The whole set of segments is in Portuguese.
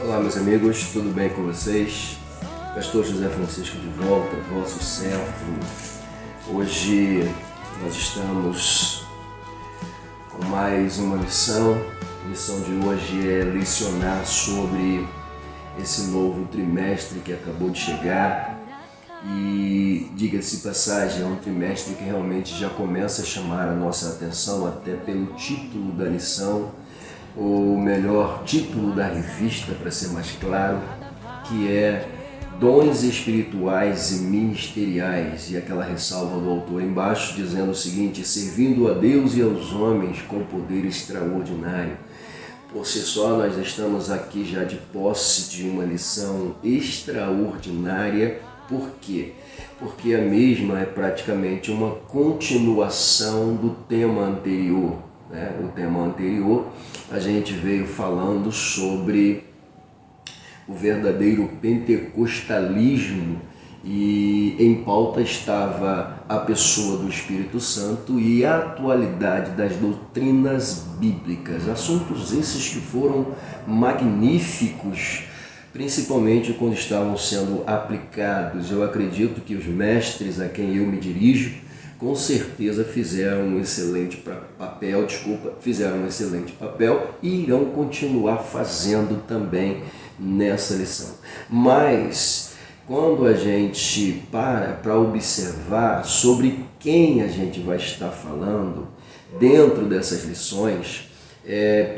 Olá, meus amigos, tudo bem com vocês? Pastor José Francisco de volta, vosso servo. Hoje nós estamos com mais uma lição. A lição de hoje é lecionar sobre esse novo trimestre que acabou de chegar. E diga-se passagem, é um trimestre que realmente já começa a chamar a nossa atenção, até pelo título da lição, ou melhor, título da revista, para ser mais claro, que é Dons Espirituais e Ministeriais, e aquela ressalva do autor embaixo dizendo o seguinte: servindo a Deus e aos homens com poder extraordinário. Por si só, nós estamos aqui já de posse de uma lição extraordinária. Por quê? Porque a mesma é praticamente uma continuação do tema anterior. O tema anterior, a gente veio falando sobre o verdadeiro pentecostalismo e em pauta estava a pessoa do Espírito Santo e a atualidade das doutrinas bíblicas. Assuntos esses que foram magníficos, principalmente quando estavam sendo aplicados. Eu acredito que os mestres a quem eu me dirijo com certeza fizeram um excelente papel e irão continuar fazendo também nessa lição. Mas quando a gente para observar sobre quem a gente vai estar falando dentro dessas lições, é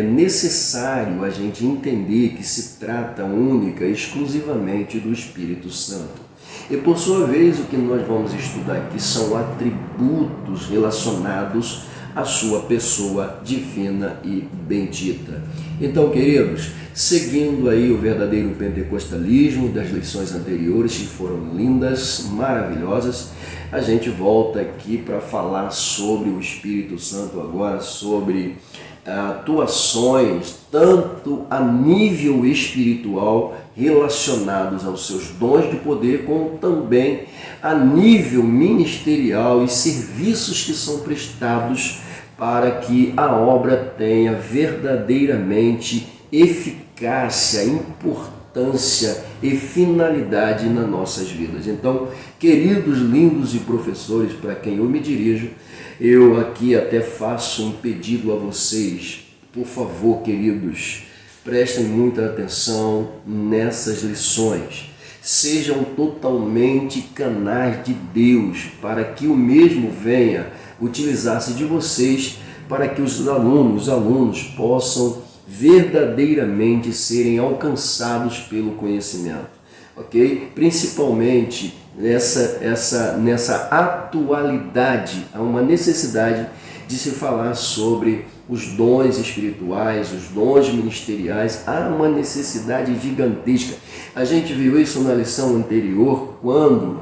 necessário a gente entender que se trata única e exclusivamente do Espírito Santo. E por sua vez, o que nós vamos estudar aqui são atributos relacionados à sua pessoa divina e bendita. Então, queridos, seguindo aí o verdadeiro pentecostalismo das lições anteriores, que foram lindas, maravilhosas, a gente volta aqui para falar sobre o Espírito Santo agora, sobre atuações tanto a nível espiritual relacionados aos seus dons de poder, como também a nível ministerial e serviços que são prestados para que a obra tenha verdadeiramente eficácia, importância e finalidade nas nossas vidas. Então, queridos, lindos e professores para quem eu me dirijo, eu aqui até faço um pedido a vocês. Por favor, queridos, prestem muita atenção nessas lições. Sejam totalmente canais de Deus para que o mesmo venha utilizar-se de vocês para que os alunos possam verdadeiramente serem alcançados pelo conhecimento, ok? Principalmente nessa atualidade, há uma necessidade de se falar sobre os dons espirituais, os dons ministeriais. Há uma necessidade gigantesca. A gente viu isso na lição anterior, quando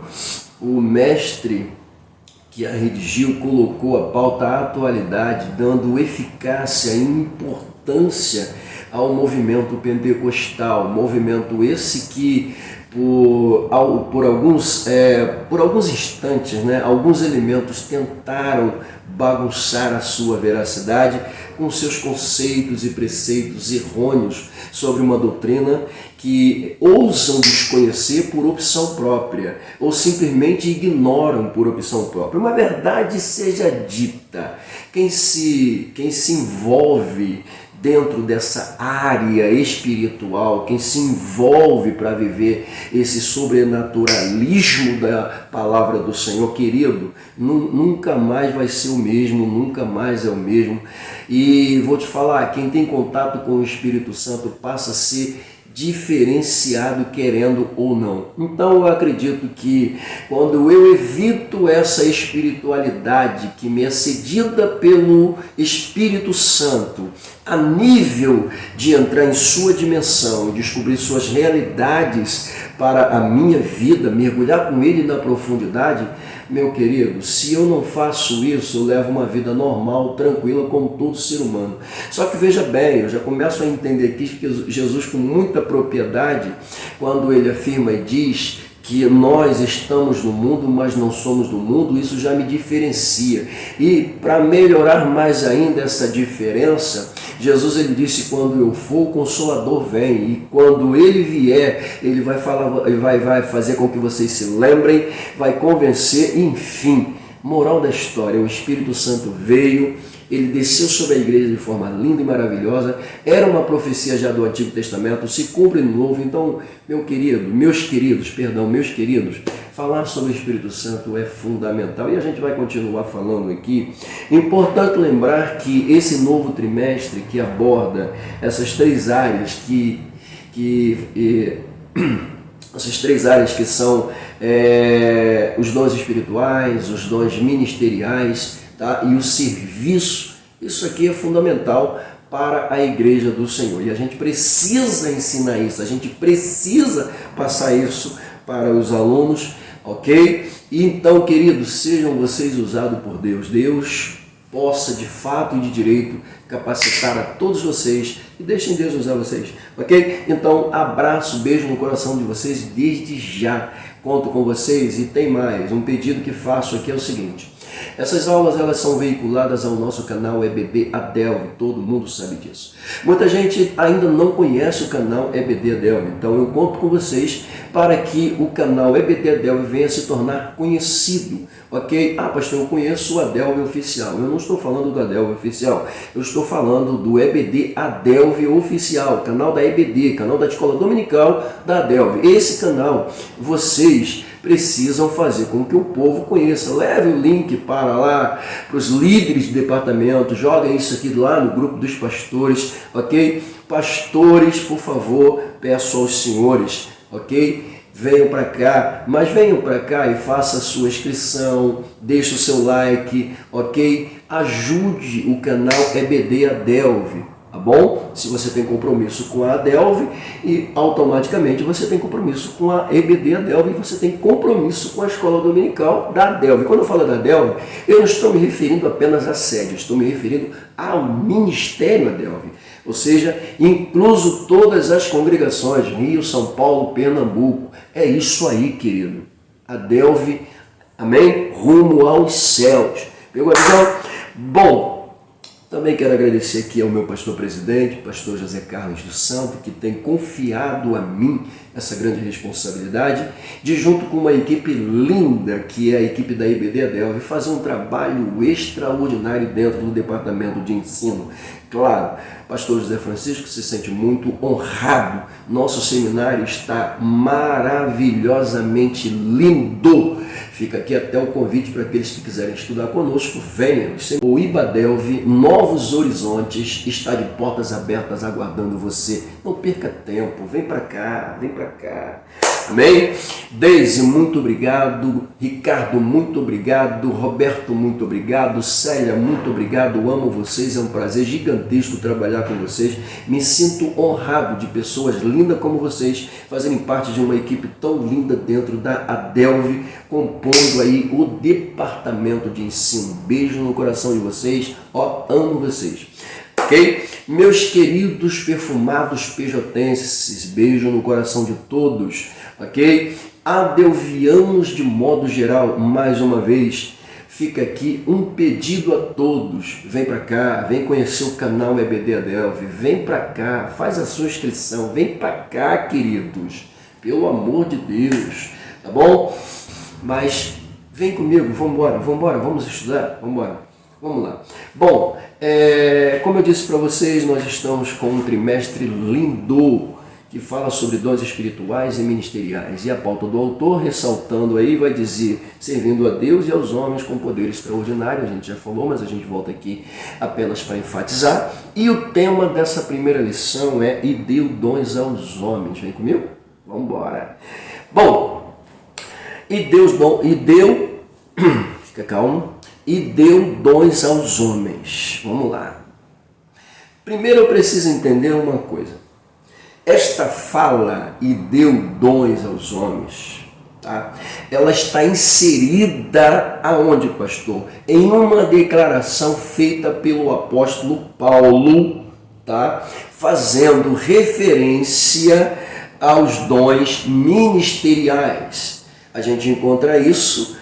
o mestre que a redigiu colocou a pauta à atualidade, dando eficácia e importância ao movimento pentecostal, movimento esse que por alguns instantes, alguns elementos tentaram bagunçar a sua veracidade com seus conceitos e preceitos errôneos sobre uma doutrina que ousam desconhecer por opção própria ou simplesmente ignoram por opção própria. Uma verdade seja dita, quem se envolve dentro dessa área espiritual, quem se envolve para viver esse sobrenaturalismo da palavra do Senhor, querido, nunca mais vai ser o mesmo, nunca mais é o mesmo. E vou te falar, quem tem contato com o Espírito Santo passa a ser diferenciado, querendo ou não. Então eu acredito que quando eu evito essa espiritualidade que me é cedida pelo Espírito Santo, a nível de entrar em sua dimensão, descobrir suas realidades para a minha vida, mergulhar com ele na profundidade, meu querido, se eu não faço isso, eu levo uma vida normal, tranquila, como todo ser humano. Só que veja bem, eu já começo a entender aqui que Jesus, com muita propriedade, quando ele afirma e diz que nós estamos no mundo, mas não somos do mundo, isso já me diferencia. E para melhorar mais ainda essa diferença, Jesus ele disse: quando eu for, o Consolador vem, e quando ele vier, ele vai falar, ele vai fazer com que vocês se lembrem, vai convencer, enfim. Moral da história: o Espírito Santo veio, ele desceu sobre a igreja de forma linda e maravilhosa. Era uma profecia já do Antigo Testamento, se cumpre no Novo. Então, meus queridos, falar sobre o Espírito Santo é fundamental e a gente vai continuar falando aqui. Importante lembrar que esse novo trimestre que aborda essas três áreas essas três áreas que são os dons espirituais, os dons ministeriais, tá? E o serviço, isso aqui é fundamental para a igreja do Senhor. E a gente precisa ensinar isso, a gente precisa passar isso para os alunos, ok? E então, queridos, sejam vocês usados por Deus. Deus possa de fato e de direito capacitar a todos vocês e deixem Deus usar vocês, ok? Então, abraço, beijo no coração de vocês desde já. Conto com vocês e tem mais. Um pedido que faço aqui é o seguinte: essas aulas elas são veiculadas ao nosso canal EBD Adelve, todo mundo sabe disso. Muita gente ainda não conhece o canal EBD Adelve, então eu conto com vocês para que o canal EBD Adelve venha se tornar conhecido, ok? Ah, pastor, eu conheço o Adelve Oficial. Eu não estou falando do Adelve Oficial, eu estou falando do EBD Adelve Oficial, canal da EBD, canal da Escola Dominical da Adelve. Esse canal, vocês precisam fazer com que o povo conheça. Leve o link para lá, para os líderes de departamento, joguem isso aqui lá no grupo dos pastores, ok? Pastores, por favor, peço aos senhores, ok? Venham para cá, mas venham para cá e faça a sua inscrição, deixe o seu like, ok? Ajude o canal EBD Adelve, tá bom? Se você tem compromisso com a Adelve, e automaticamente você tem compromisso com a EBD Adelve, e você tem compromisso com a Escola Dominical da Adelve. Quando eu falo da Adelve, eu não estou me referindo apenas à sede, eu estou me referindo ao Ministério Adelve, ou seja, incluso todas as congregações, Rio, São Paulo, Pernambuco. É isso aí, querido. Adelve, amém? Rumo aos céus. Pegou a visão? Bom, também quero agradecer aqui ao meu pastor presidente, pastor José Carlos dos Santos, que tem confiado a mim essa grande responsabilidade de, junto com uma equipe linda, que é a equipe da EBD Adelve, fazer um trabalho extraordinário dentro do departamento de ensino. Claro, pastor José Francisco se sente muito honrado. Nosso seminário está maravilhosamente lindo. Fica aqui até o convite para aqueles que quiserem estudar conosco, venham. O IBADelve Novos Horizontes está de portas abertas aguardando você. Não perca tempo, vem para cá, vem para cá. Amém? Deise, muito obrigado. Ricardo, muito obrigado. Roberto, muito obrigado. Célia, muito obrigado. Amo vocês, é um prazer gigantesco trabalhar com vocês. Me sinto honrado de pessoas lindas como vocês fazerem parte de uma equipe tão linda dentro da Adelve, compondo aí o departamento de ensino. Beijo no coração de vocês. Ó, amo vocês. Ok? Meus queridos perfumados pejotenses, beijo no coração de todos, ok? Adelvianos de modo geral, mais uma vez, fica aqui um pedido a todos. Vem para cá, vem conhecer o canal EBD Adelve, vem para cá, faz a sua inscrição, vem para cá, queridos, pelo amor de Deus, tá bom? Mas vem comigo, vamos estudar, vamos lá. Bom, como eu disse para vocês, nós estamos com um trimestre lindo que fala sobre dons espirituais e ministeriais. E a pauta do autor, ressaltando aí, vai dizer: servindo a Deus e aos homens com poder extraordinário. A gente já falou, mas a gente volta aqui apenas para enfatizar. E o tema dessa primeira lição é: e deu dons aos homens. Vem comigo? Vamos embora. Bom, fica calmo. E deu dons aos homens. Vamos lá. Primeiro eu preciso entender uma coisa. Esta fala, e deu dons aos homens, tá? Ela está inserida aonde, pastor? Em uma declaração feita pelo apóstolo Paulo, tá? Fazendo referência aos dons ministeriais. A gente encontra isso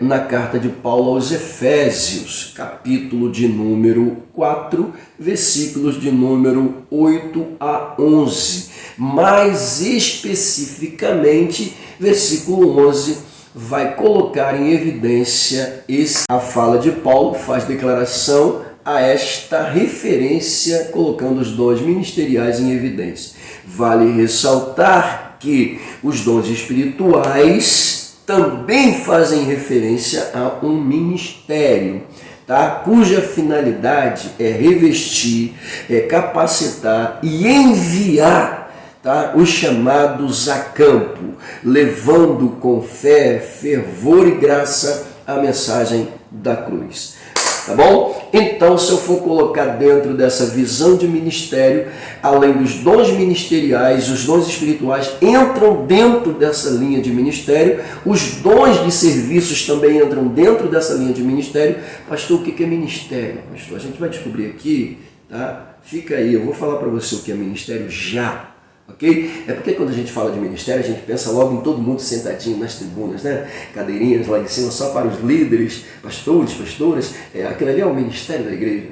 na carta de Paulo aos Efésios, capítulo de número 4, versículos de número 8 a 11. Mais especificamente, versículo 11 vai colocar em evidência a fala de Paulo, faz declaração a esta referência, colocando os dons ministeriais em evidência. Vale ressaltar que os dons espirituais também fazem referência a um ministério, tá? Cuja finalidade é revestir, capacitar e enviar, tá? Os chamados a campo, levando com fé, fervor e graça a mensagem da cruz. Tá bom? Então, se eu for colocar dentro dessa visão de ministério, além dos dons ministeriais, os dons espirituais entram dentro dessa linha de ministério, os dons de serviços também entram dentro dessa linha de ministério. Pastor, o que é ministério? Pastor, a gente vai descobrir aqui, tá? Fica aí, eu vou falar para você o que é ministério já. Ok? É porque quando a gente fala de ministério, a gente pensa logo em todo mundo sentadinho nas tribunas, né? Cadeirinhas lá em cima só para os líderes, pastores, pastoras. Aquilo ali é o ministério da igreja.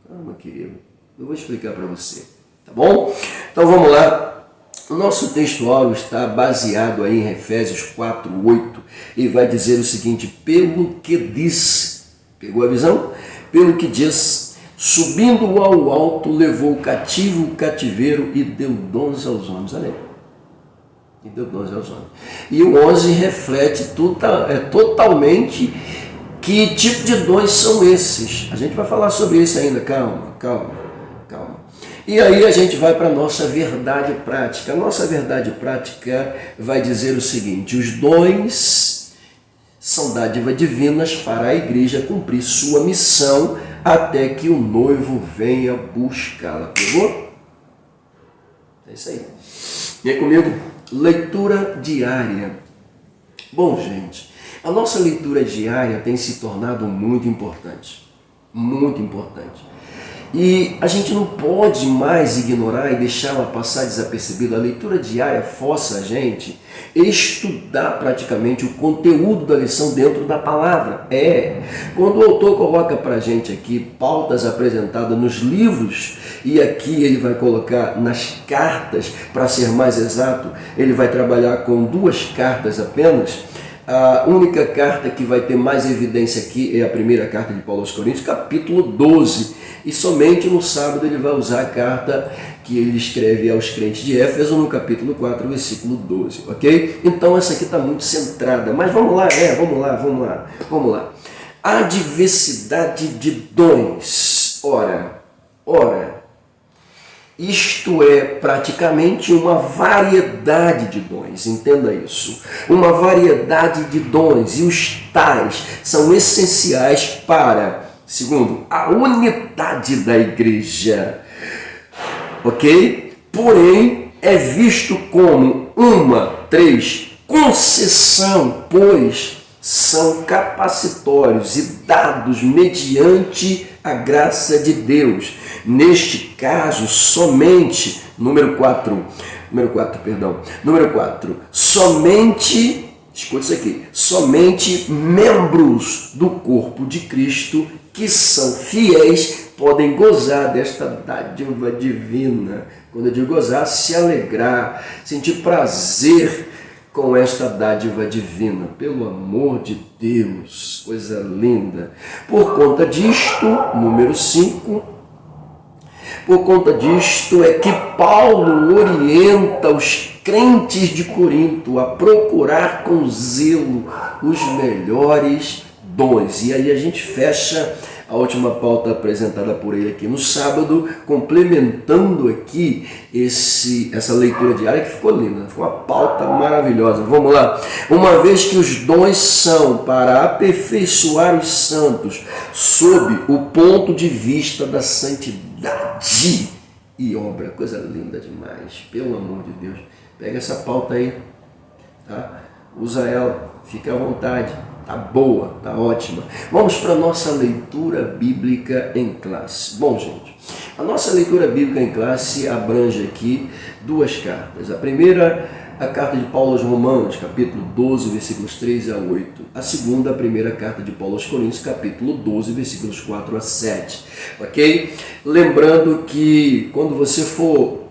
Calma, querido. Eu vou explicar para você. Tá bom? Então vamos lá. O nosso textual está baseado aí em Efésios 4:8 e vai dizer o seguinte: pelo que diz, pegou a visão? Pelo que diz, subindo ao alto, levou cativo o cativeiro e deu dons aos homens. Olha aí. E deu dons aos homens. E o 11 reflete totalmente que tipo de dons são esses. A gente vai falar sobre isso ainda. Calma. E aí a gente vai para a nossa verdade prática. A nossa verdade prática vai dizer o seguinte: os dons são dádivas divinas para a igreja cumprir sua missão até que o noivo venha buscá-la. Pegou? É isso aí. Vem comigo. Leitura diária. Bom, gente, a nossa leitura diária tem se tornado muito importante. Muito importante. E a gente não pode mais ignorar e deixá-la passar desapercebida. A leitura diária força a gente estudar praticamente o conteúdo da lição dentro da palavra. Quando o autor coloca para a gente aqui pautas apresentadas nos livros, e aqui ele vai colocar nas cartas, para ser mais exato, ele vai trabalhar com 2 cartas apenas. A única carta que vai ter mais evidência aqui é a primeira carta de Paulo aos Coríntios, capítulo 12. E somente no sábado ele vai usar a carta que ele escreve aos crentes de Éfeso, no capítulo 4, versículo 12, ok? Então essa aqui está muito centrada, mas vamos lá, vamos lá. A diversidade de dons, ora, isto é praticamente uma variedade de dons, entenda isso. Uma variedade de dons, e os tais são essenciais para, segundo, a unidade da igreja, ok? Porém, é visto como uma concessão, pois são capacitórios e dados mediante a graça de Deus. Neste caso, somente, número 4, somente, escuta isso aqui, somente membros do corpo de Cristo que são fiéis podem gozar desta dádiva divina. Quando eu digo gozar, se alegrar, sentir prazer com esta dádiva divina, pelo amor de Deus, coisa linda. Por conta disto, número 5, por conta disto é que Paulo orienta os crentes de Corinto a procurar com zelo os melhores dons. E aí a gente fecha a última pauta apresentada por ele aqui no sábado, complementando aqui essa leitura diária que ficou linda, ficou uma pauta maravilhosa. Vamos lá. Uma vez que os dons são para aperfeiçoar os santos sob o ponto de vista da santidade e obra, coisa linda demais, pelo amor de Deus. Pega essa pauta aí, tá? Usa ela, fica à vontade. Tá boa, tá ótima. Vamos para a nossa leitura bíblica em classe. Bom, gente, a nossa leitura bíblica em classe abrange aqui 2 cartas. A primeira, a carta de Paulo aos Romanos, capítulo 12, versículos 13 a 8. A segunda, a primeira carta de Paulo aos Coríntios, capítulo 12, versículos 4 a 7. Ok? Lembrando que quando você for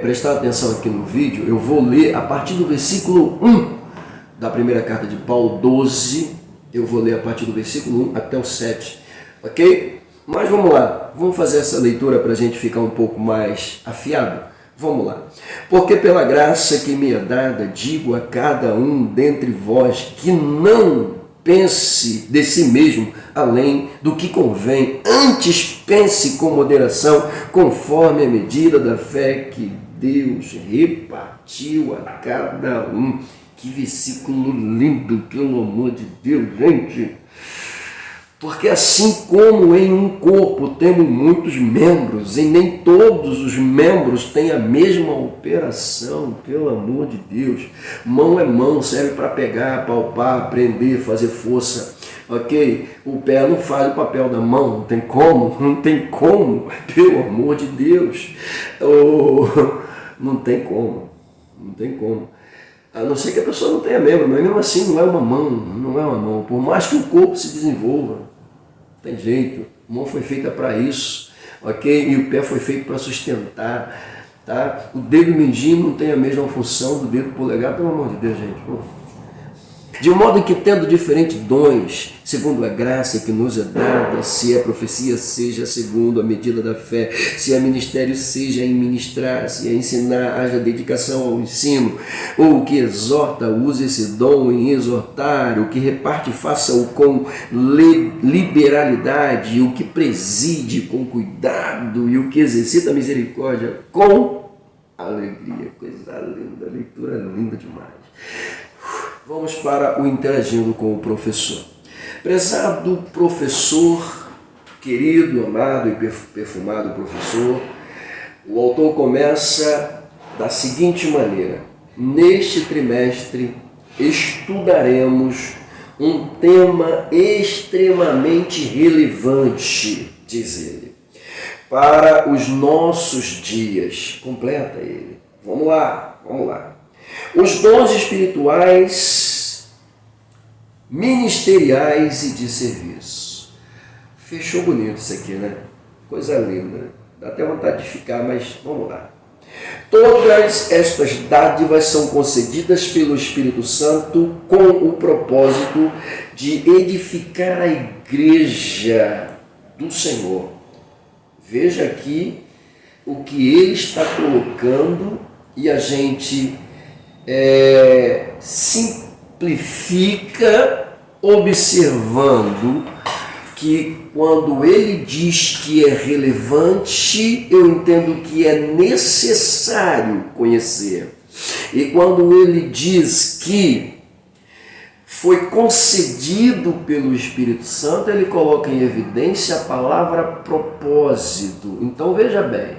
prestar atenção aqui no vídeo, eu vou ler a partir do versículo 1 da primeira carta de Paulo, 12. Eu vou ler a partir do versículo 1 até o 7. Ok? Mas vamos lá, vamos fazer essa leitura para a gente ficar um pouco mais afiado. Vamos lá. Porque pela graça que me é dada, digo a cada um dentre vós que não pense de si mesmo além do que convém, antes pense com moderação, conforme a medida da fé que Deus repartiu a cada um. Que versículo lindo, pelo amor de Deus, gente! Porque assim como em um corpo temos muitos membros, e nem todos os membros têm a mesma operação, pelo amor de Deus. Mão é mão, serve para pegar, palpar, prender, fazer força, ok? O pé não faz o papel da mão, não tem como, pelo amor de Deus. Não tem como. A não ser que a pessoa não tenha membro, mas mesmo assim não é uma mão. Por mais que o corpo se desenvolva, tem jeito. A mão foi feita para isso, ok? E o pé foi feito para sustentar, tá? O dedo mindinho não tem a mesma função do dedo polegar, pelo amor de Deus, gente. Pô. De modo que, tendo diferentes dons, segundo a graça que nos é dada, se é profecia, seja segundo a medida da fé, se é ministério, seja em ministrar, se é ensinar, haja dedicação ao ensino, ou o que exorta, use esse dom em exortar, o que reparte, faça-o com liberalidade, o que preside com cuidado, e o que exercita a misericórdia com alegria. Coisa linda, leitura linda demais. Vamos para o interagindo com o professor. Prezado professor, querido, amado e perfumado professor, o autor começa da seguinte maneira: neste trimestre estudaremos um tema extremamente relevante, diz ele, para os nossos dias. Completa ele. Vamos lá. Os dons espirituais, ministeriais e de serviço. Fechou bonito isso aqui, né? Coisa linda. Dá até vontade de ficar, mas vamos lá. Todas estas dádivas são concedidas pelo Espírito Santo com o propósito de edificar a igreja do Senhor. Veja aqui o que ele está colocando e a gente simplifica observando que quando ele diz que é relevante, eu entendo que é necessário conhecer. E quando ele diz que foi concedido pelo Espírito Santo, ele coloca em evidência a palavra propósito. Então veja bem,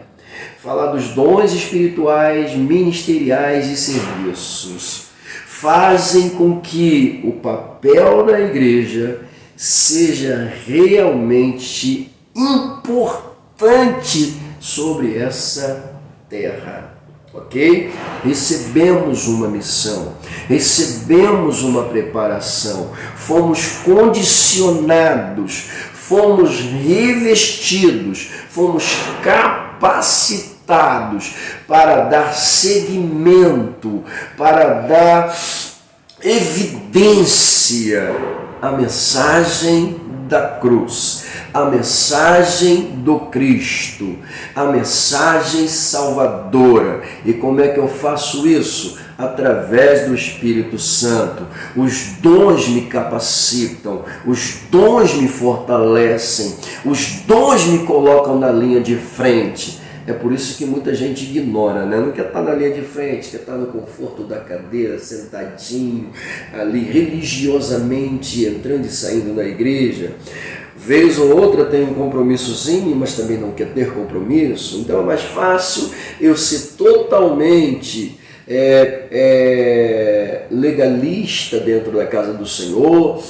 falar dos dons espirituais, ministeriais e serviços fazem com que o papel da igreja seja realmente importante sobre essa terra, ok? Recebemos uma missão, recebemos uma preparação, fomos condicionados, fomos revestidos, fomos capacitados para dar seguimento, para dar evidência à mensagem da cruz, a mensagem do Cristo, a mensagem salvadora. E como é que eu faço isso? Através do Espírito Santo. Os dons me capacitam, os dons me fortalecem, os dons me colocam na linha de frente. É por isso que muita gente ignora, né? Não quer estar na linha de frente, quer estar no conforto da cadeira, sentadinho, ali religiosamente entrando e saindo da igreja. Vez ou outra tem um compromissozinho, mas também não quer ter compromisso. Então é mais fácil eu ser totalmente legalista dentro da casa do Senhor,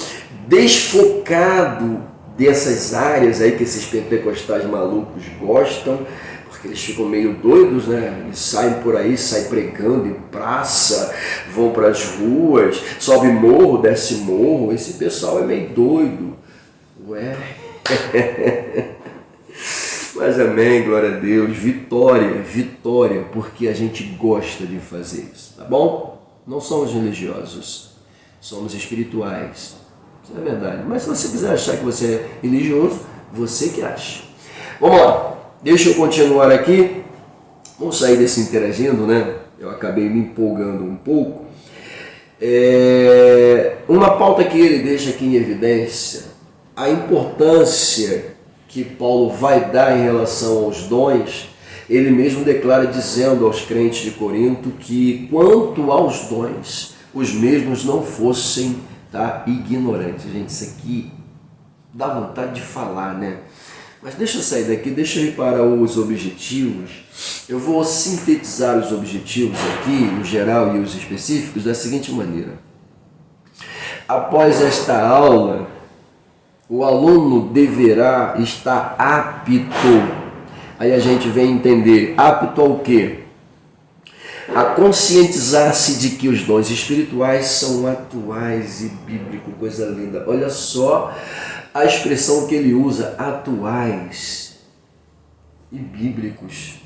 desfocado dessas áreas aí que esses pentecostais malucos gostam, porque eles ficam meio doidos, né? Eles saem por aí, saem pregando em praça, vão para as ruas, sobe morro, desce morro. Esse pessoal é meio doido. Ué. Mas amém, glória a Deus. Vitória, vitória, porque a gente gosta de fazer isso, tá bom? Não somos religiosos, somos espirituais. Isso é verdade. Mas se você quiser achar que você é religioso, você que acha. Vamos lá. Deixa eu continuar aqui. Vamos sair desse interagindo, né? Eu acabei me empolgando um pouco. Uma pauta que ele deixa aqui em evidência, a importância que Paulo vai dar em relação aos dons. Ele mesmo declara dizendo aos crentes de Corinto que quanto aos dons, os mesmos não fossem, tá, ignorantes. Gente, isso aqui dá vontade de falar, né? Mas deixa eu sair daqui, deixa eu ir para os objetivos. Eu vou sintetizar os objetivos aqui, o geral e os específicos, da seguinte maneira. Após esta aula, o aluno deverá estar apto. Aí a gente vem entender, apto ao quê? A conscientizar-se de que os dons espirituais são atuais e bíblicos, coisa linda. Olha só a expressão que ele usa, atuais e bíblicos.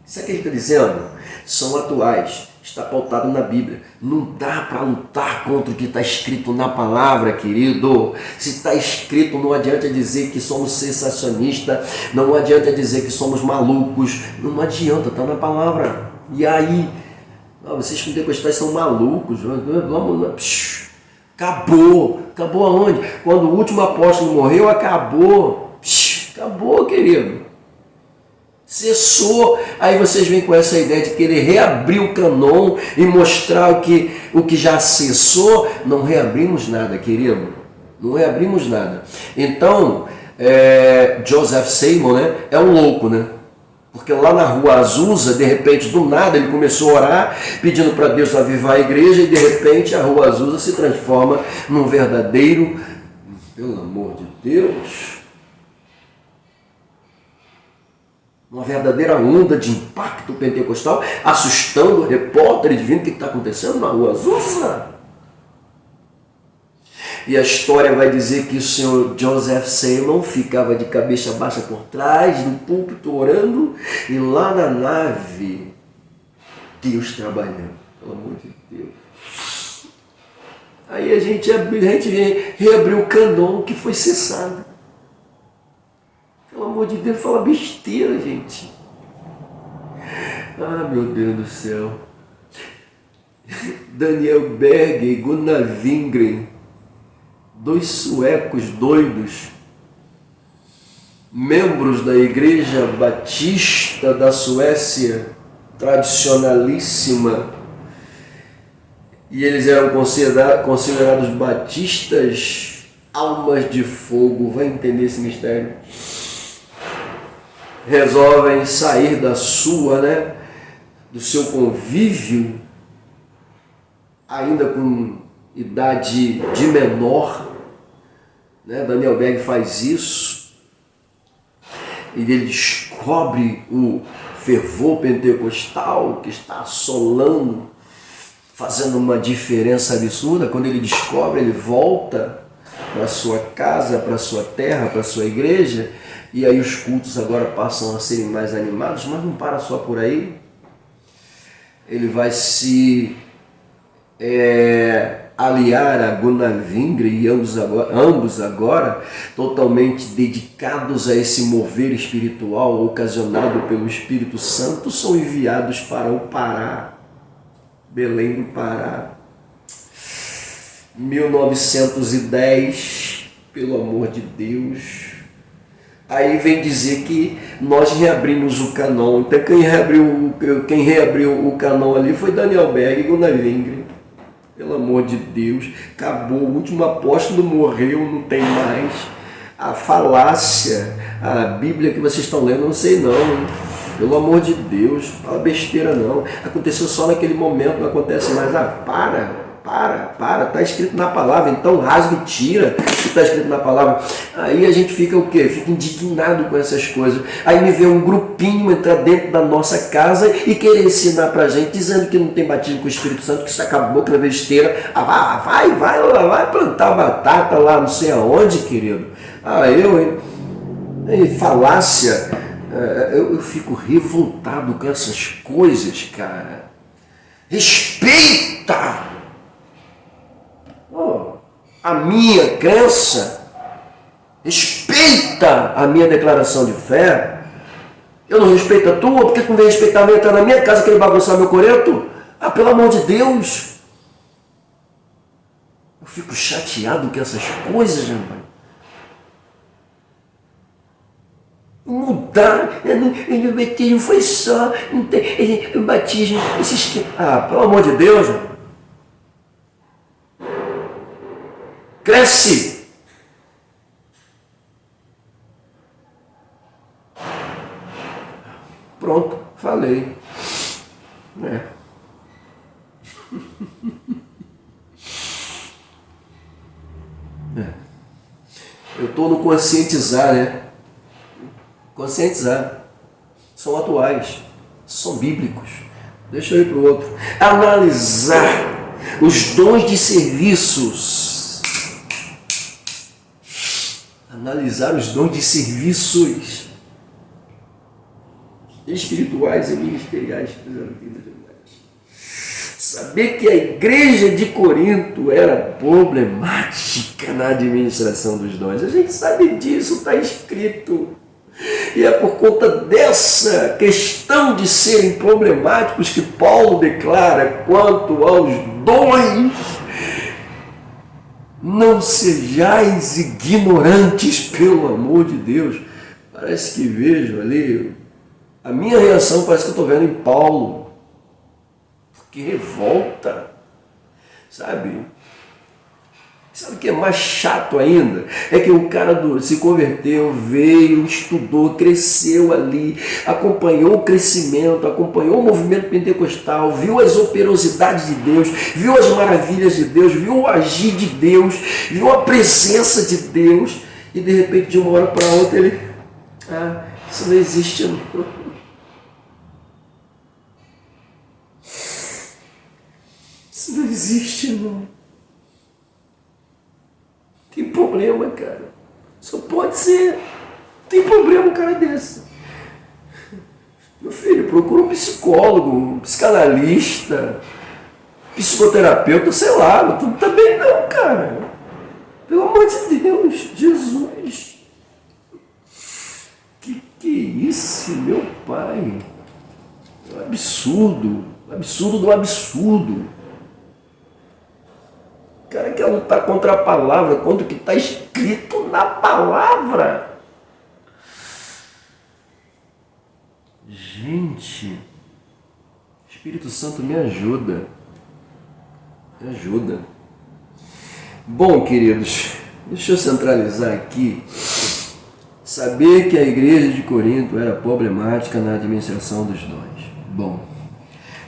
Sabe o que ele está dizendo? São atuais, está pautado na Bíblia. Não dá para lutar contra o que está escrito na palavra, querido. Se está escrito, não adianta dizer que somos sensacionistas, não adianta dizer que somos malucos, não adianta, está na palavra. E aí, vocês pentecostais são malucos, acabou aonde? Quando o último apóstolo morreu, acabou, querido. Cessou. Aí vocês vêm com essa ideia de querer reabrir o canon e mostrar o que já cessou. Não reabrimos nada, querido. Não reabrimos nada. Então, Joseph Seymour, né, é um louco, né? Porque lá na Rua Azusa, de repente, do nada, ele começou a orar, pedindo para Deus avivar a igreja, e de repente a Rua Azusa se transforma num verdadeiro, pelo amor de Deus, uma verdadeira onda de impacto pentecostal, assustando o repórter, vendo o que está acontecendo na Rua Azusa. E a história vai dizer que o senhor Joseph Seymour ficava de cabeça baixa por trás, no púlpito orando, e lá na nave, Deus trabalhando, pelo amor de Deus. Aí a gente reabriu o canon que foi cessado. Pelo amor de Deus, fala besteira, gente. Ah, meu Deus do céu. Daniel Berg e Gunnar Wingren, dois suecos doidos, membros da Igreja Batista da Suécia, tradicionalíssima, e eles eram considerados batistas, almas de fogo. Vai entender esse mistério? Resolvem sair do seu convívio, ainda com idade de menor, né? Daniel Berg faz isso, e ele descobre o fervor pentecostal que está assolando, fazendo uma diferença absurda. Quando ele descobre, ele volta para sua casa, para sua terra, para sua igreja, e aí os cultos agora passam a serem mais animados, mas não para só por aí. Ele vai se aliar a Gunnar Wingren, e ambos agora totalmente dedicados a esse mover espiritual ocasionado pelo Espírito Santo, são enviados para o Pará, Belém do Pará, 1910, pelo amor de Deus. Aí vem dizer que nós reabrimos o canon. Então quem reabriu o canon ali foi Daniel Berg e Gunnar Wingren. Pelo amor de Deus, acabou, o último apóstolo morreu, não tem mais. A falácia, a Bíblia que vocês estão lendo, não sei não. Pelo amor de Deus, fala besteira não. Aconteceu só naquele momento, não acontece mais. Para! está escrito na palavra, então rasga e tira o que está escrito na palavra. Aí a gente fica o quê? Fica indignado com essas coisas. Aí me vê um grupinho entrar dentro da nossa casa e querer ensinar pra gente, dizendo que não tem batismo com o Espírito Santo, que isso acabou com a besteira. Vai plantar batata lá não sei aonde, querido. Falácia. Eu fico revoltado com essas coisas, cara. Respeita a minha crença, respeita a minha declaração de fé. Eu não respeito a tua, porque tu não vem respeitar, vem entrar na minha casa querer bagunçar meu coreto? Pelo amor de Deus. Eu fico chateado com essas coisas, rapaz. Mudar, o batismo foi só, não tem, o batismo, pelo amor de Deus. Cresce. Pronto, falei. Eu estou no conscientizar, né? Conscientizar. São atuais, são bíblicos. Deixa eu ir para o outro. Analisar os dons de serviços. Analisar os dons de serviços espirituais e ministeriais. Saber que a igreja de Corinto era problemática na administração dos dons. A gente sabe disso, está escrito. E é por conta dessa questão de serem problemáticos que Paulo declara quanto aos dons: não sejais ignorantes, pelo amor de Deus. Parece que vejo ali, a minha reação parece que eu estou vendo em Paulo. Que revolta, sabe? Sabe o que é mais chato ainda? É que o cara se converteu, veio, estudou, cresceu ali, acompanhou o crescimento, acompanhou o movimento pentecostal, viu as operosidades de Deus, viu as maravilhas de Deus, viu o agir de Deus, viu a presença de Deus, e de repente, de uma hora para outra, ele... isso não existe, não. Isso não existe, não. Tem problema, cara. Só pode ser. Tem problema um cara desse. Meu filho, procura um psicólogo, um psicanalista, psicoterapeuta, sei lá. Tu também não, cara. Pelo amor de Deus, Jesus. Que é isso, meu pai? É um absurdo. Absurdo do absurdo. O cara quer lutar contra a palavra, contra o que está escrito na palavra. Gente, Espírito Santo me ajuda. Me ajuda. Bom, queridos, deixa eu centralizar aqui. Saber que a igreja de Corinto era problemática na administração dos dons. Bom,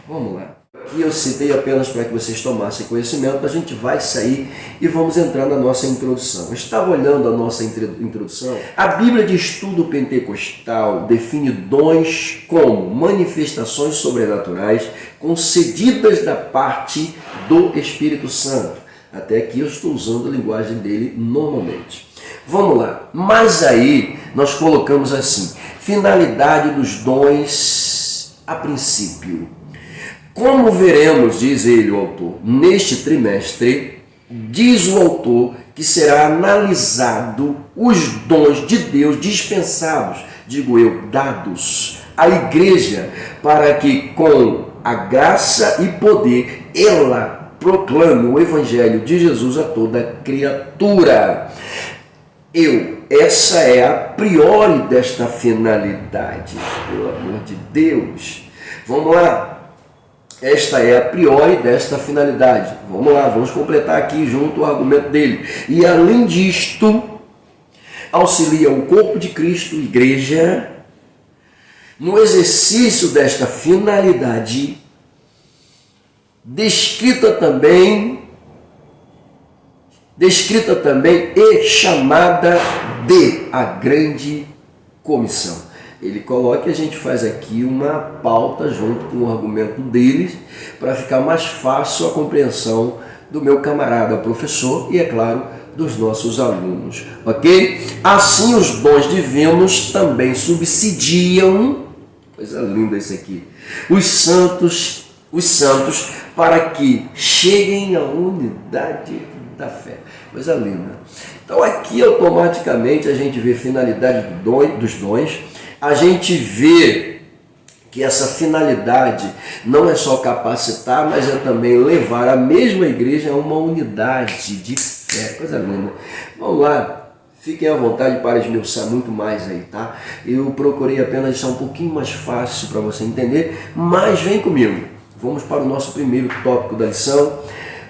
vamos lá. Aqui eu citei apenas para que vocês tomassem conhecimento, a gente vai sair e vamos entrar na nossa introdução. Eu estava olhando a nossa introdução. A Bíblia de Estudo Pentecostal define dons como manifestações sobrenaturais concedidas da parte do Espírito Santo. Até aqui eu estou usando a linguagem dele normalmente. Vamos lá. Mas aí nós colocamos assim: finalidade dos dons a princípio. Como veremos, diz ele, o autor, neste trimestre, diz o autor que será analisado os dons de Deus dispensados, digo eu, dados à igreja, para que com a graça e poder ela proclame o evangelho de Jesus a toda criatura. Essa é a priori desta finalidade, pelo amor de Deus. Vamos lá. Esta é a priori desta finalidade. Vamos lá, vamos completar aqui junto o argumento dele. E além disto, auxilia o corpo de Cristo, igreja, no exercício desta finalidade, descrita também descrita também e chamada de a grande comissão. Ele coloca e a gente faz aqui uma pauta junto com o argumento deles para ficar mais fácil a compreensão do meu camarada professor e, é claro, dos nossos alunos, ok? Assim, os dons divinos também subsidiam, coisa linda isso aqui, os santos para que cheguem à unidade da fé. Coisa linda. Então aqui automaticamente a gente vê finalidade dos dons, a gente vê que essa finalidade não é só capacitar, mas é também levar a mesma igreja a uma unidade de fé. Coisa linda. Vamos lá, fiquem à vontade para esmiuçar muito mais aí, tá? Eu procurei apenas deixar um pouquinho mais fácil para você entender, mas vem comigo. Vamos para o nosso primeiro tópico da lição,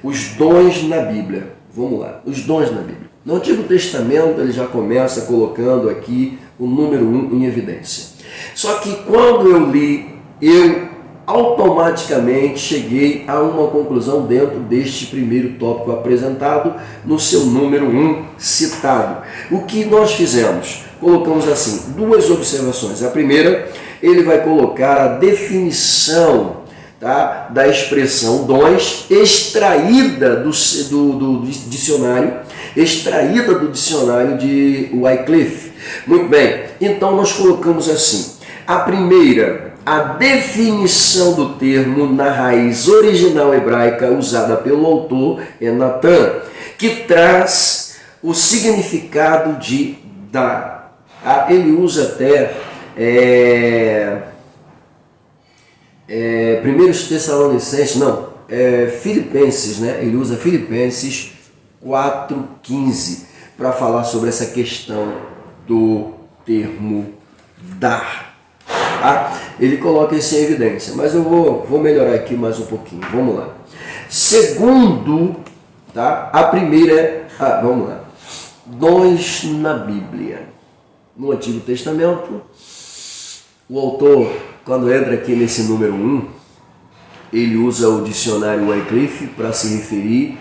os dons na Bíblia. Vamos lá, os dons na Bíblia. No Antigo Testamento ele já começa colocando aqui o número 1 em evidência. Só que quando eu li, eu automaticamente cheguei a uma conclusão dentro deste primeiro tópico apresentado no seu número 1 citado. O que nós fizemos? Colocamos assim, duas observações. A primeira, ele vai colocar a definição, tá, da expressão dons extraída do dicionário, de Wycliffe. Muito bem, então nós colocamos assim, a primeira, a definição do termo na raiz original hebraica usada pelo autor é Natan, que traz o significado de dar. Ele usa até 1 Tessalonicenses, Filipenses, né? Ele usa Filipenses 4,15 para falar sobre essa questão do termo dar. Tá? Ele coloca isso em evidência, mas eu vou melhorar aqui mais um pouquinho. Vamos lá. Segundo, tá? A primeira, vamos lá. Dons na Bíblia. No Antigo Testamento, o autor, quando entra aqui nesse número 1, ele usa o dicionário Wycliffe para se referir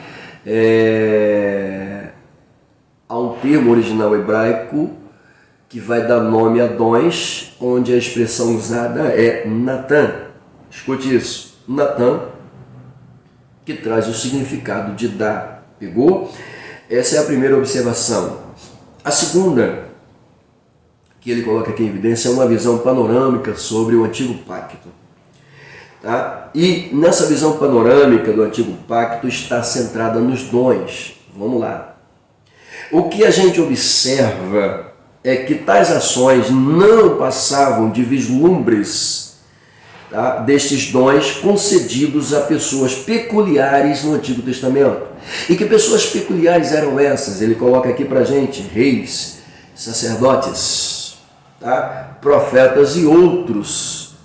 a um termo original hebraico que vai dar nome a dons, onde a expressão usada é Natan. Escute isso, Natan, que traz o significado de dar. Pegou? Essa é a primeira observação. A segunda, que ele coloca aqui em evidência, é uma visão panorâmica sobre o Antigo Pacto. Tá? E nessa visão panorâmica do Antigo Pacto está centrada nos dons. Vamos lá. O que a gente observa é que tais ações não passavam de vislumbres, tá, destes dons concedidos a pessoas peculiares no Antigo Testamento. E que pessoas peculiares eram essas? Ele coloca aqui pra gente: reis, sacerdotes, tá, profetas e outros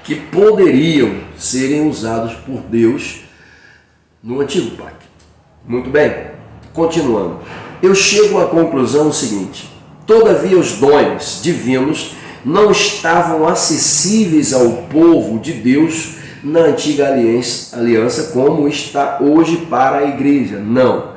que poderiam serem usados por Deus no Antigo Pacto. Muito bem, continuando. Eu chego à conclusão seguinte: todavia os dons divinos não estavam acessíveis ao povo de Deus na antiga aliança como está hoje para a igreja. Não.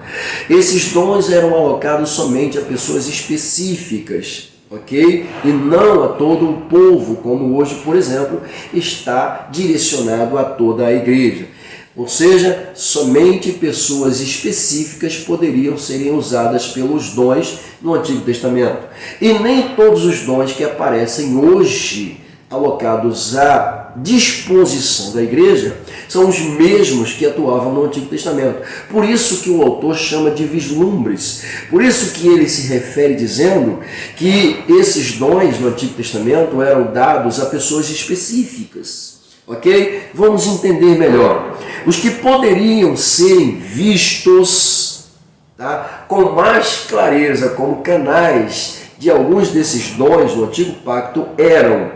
Esses dons eram alocados somente a pessoas específicas, ok? E não a todo o povo, como hoje, por exemplo, está direcionado a toda a igreja. Ou seja, somente pessoas específicas poderiam serem usadas pelos dons no Antigo Testamento. E nem todos os dons que aparecem hoje alocados à disposição da igreja são os mesmos que atuavam no Antigo Testamento. Por isso que o autor chama de vislumbres. Por isso que ele se refere dizendo que esses dons no Antigo Testamento eram dados a pessoas específicas. Ok? Vamos entender melhor. Os que poderiam ser vistos, tá, com mais clareza como canais de alguns desses dons no Antigo Pacto eram,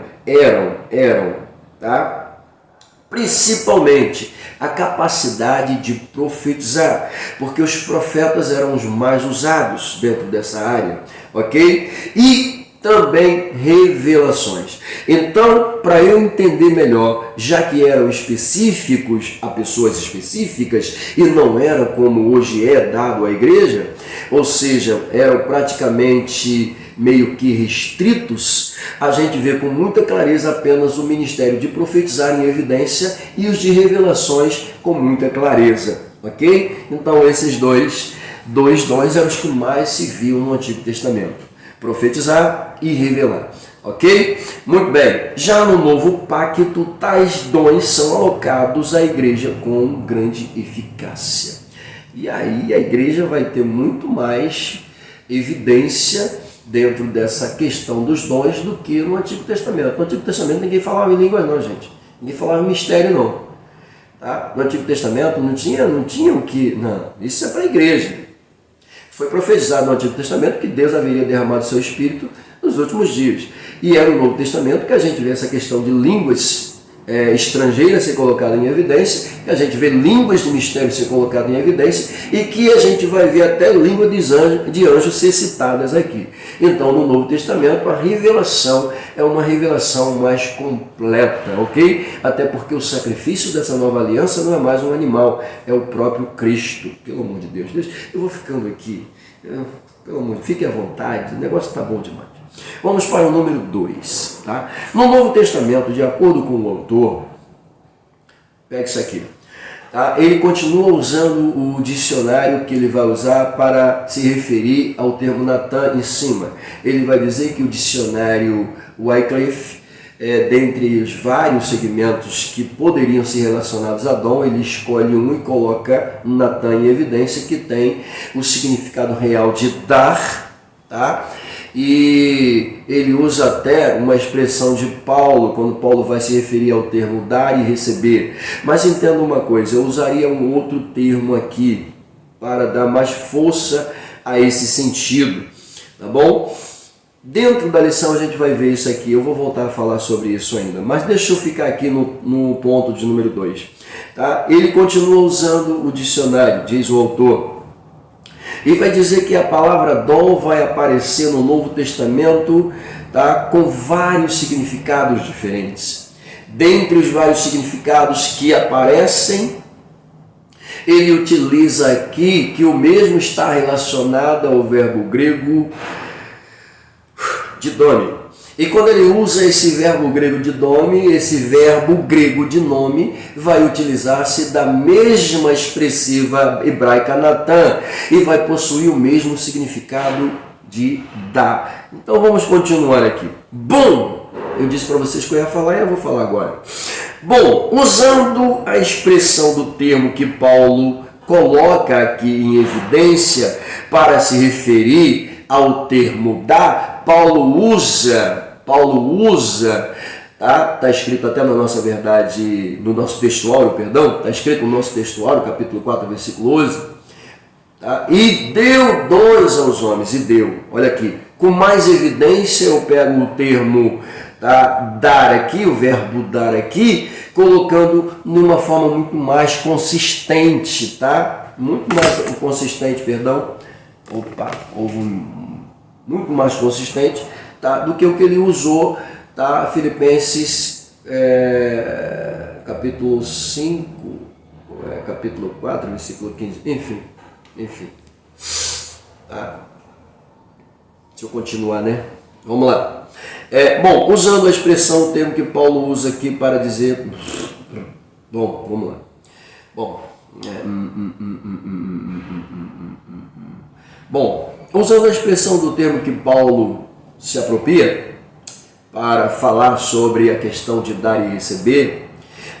tá, principalmente a capacidade de profetizar, porque os profetas eram os mais usados dentro dessa área, ok? E também revelações. Então, para eu entender melhor, já que eram específicos a pessoas específicas e não era como hoje é dado à igreja, ou seja, eram praticamente meio que restritos, a gente vê com muita clareza apenas o ministério de profetizar em evidência e os de revelações com muita clareza, ok? Então esses dois dons eram os que mais se viam no Antigo Testamento: profetizar e revelar, ok? Muito bem, já no Novo Pacto, tais dons são alocados à igreja com grande eficácia. E aí a igreja vai ter muito mais evidência dentro dessa questão dos dons do que no Antigo Testamento. No Antigo Testamento ninguém falava em línguas não, gente. Ninguém falava em mistério não. Tá? No Antigo Testamento não tinha o que... Não, isso é para a igreja. Foi profetizado no Antigo Testamento que Deus haveria derramado seu Espírito nos últimos dias. E é no Novo Testamento que a gente vê essa questão de línguas estrangeiras ser colocada em evidência, que a gente vê línguas de mistério ser colocada em evidência e que a gente vai ver até língua de anjos ser citadas aqui. Então, no Novo Testamento, a revelação é uma revelação mais completa, ok? Até porque o sacrifício dessa nova aliança não é mais um animal, é o próprio Cristo. Pelo amor de Deus, eu vou ficando aqui, pelo amor de Deus, fique à vontade, o negócio está bom demais. Vamos para o número 2. Tá? No Novo Testamento, de acordo com o autor, pega isso aqui. Tá? Ele continua usando o dicionário que ele vai usar para se referir ao termo Natan em cima. Ele vai dizer que o dicionário Wycliffe, dentre os vários segmentos que poderiam ser relacionados a dom, ele escolhe um e coloca Natan em evidência, que tem o significado real de dar, tá? E ele usa até uma expressão de Paulo, quando Paulo vai se referir ao termo dar e receber. Mas entenda uma coisa, eu usaria um outro termo aqui para dar mais força a esse sentido, tá bom? Dentro da lição a gente vai ver isso aqui, eu vou voltar a falar sobre isso ainda, mas deixa eu ficar aqui no ponto de número 2. Tá? Ele continua usando o dicionário, diz o autor, e vai dizer que a palavra dom vai aparecer no Novo Testamento, tá, com vários significados diferentes. Dentre os vários significados que aparecem, ele utiliza aqui que o mesmo está relacionado ao verbo grego didome. E quando ele usa esse verbo grego didome, esse verbo grego de nome vai utilizar-se da mesma expressiva hebraica Natan e vai possuir o mesmo significado de dar. Então vamos continuar aqui. Bom, eu disse para vocês que eu ia falar e eu vou falar agora. Bom, usando a expressão do termo que Paulo coloca aqui em evidência para se referir ao termo dar, Paulo usa, tá escrito até na nossa verdade, no nosso textuário, está escrito no nosso textuário, capítulo 4, versículo 11, tá? E deu dons aos homens, e deu, olha aqui, com mais evidência eu pego o termo, tá, dar aqui, o verbo dar aqui, colocando numa forma muito mais consistente, tá? Muito mais consistente, muito mais consistente, tá, do que o que ele usou, tá, Filipenses capítulo 5, capítulo 4, versículo 15, enfim. Tá. Deixa eu continuar, né? Vamos lá. Bom, usando a expressão, o termo que Paulo usa aqui para dizer... Bom, vamos lá. Bom, usando a expressão do termo que Paulo se apropria para falar sobre a questão de dar e receber,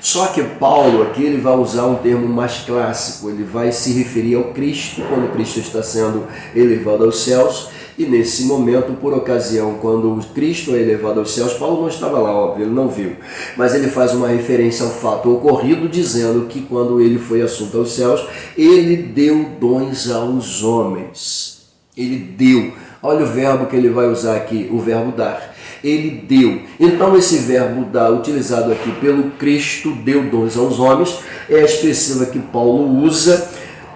só que Paulo aqui ele vai usar um termo mais clássico, ele vai se referir ao Cristo, quando Cristo está sendo elevado aos céus, e nesse momento, por ocasião, quando o Cristo é elevado aos céus, Paulo não estava lá, óbvio, ele não viu, mas ele faz uma referência ao fato ocorrido, dizendo que quando ele foi assunto aos céus, ele deu dons aos homens. Ele deu. Olha o verbo que ele vai usar aqui, o verbo dar. Ele deu. Então esse verbo dar, utilizado aqui pelo Cristo, deu dons aos homens, é a expressiva que Paulo usa,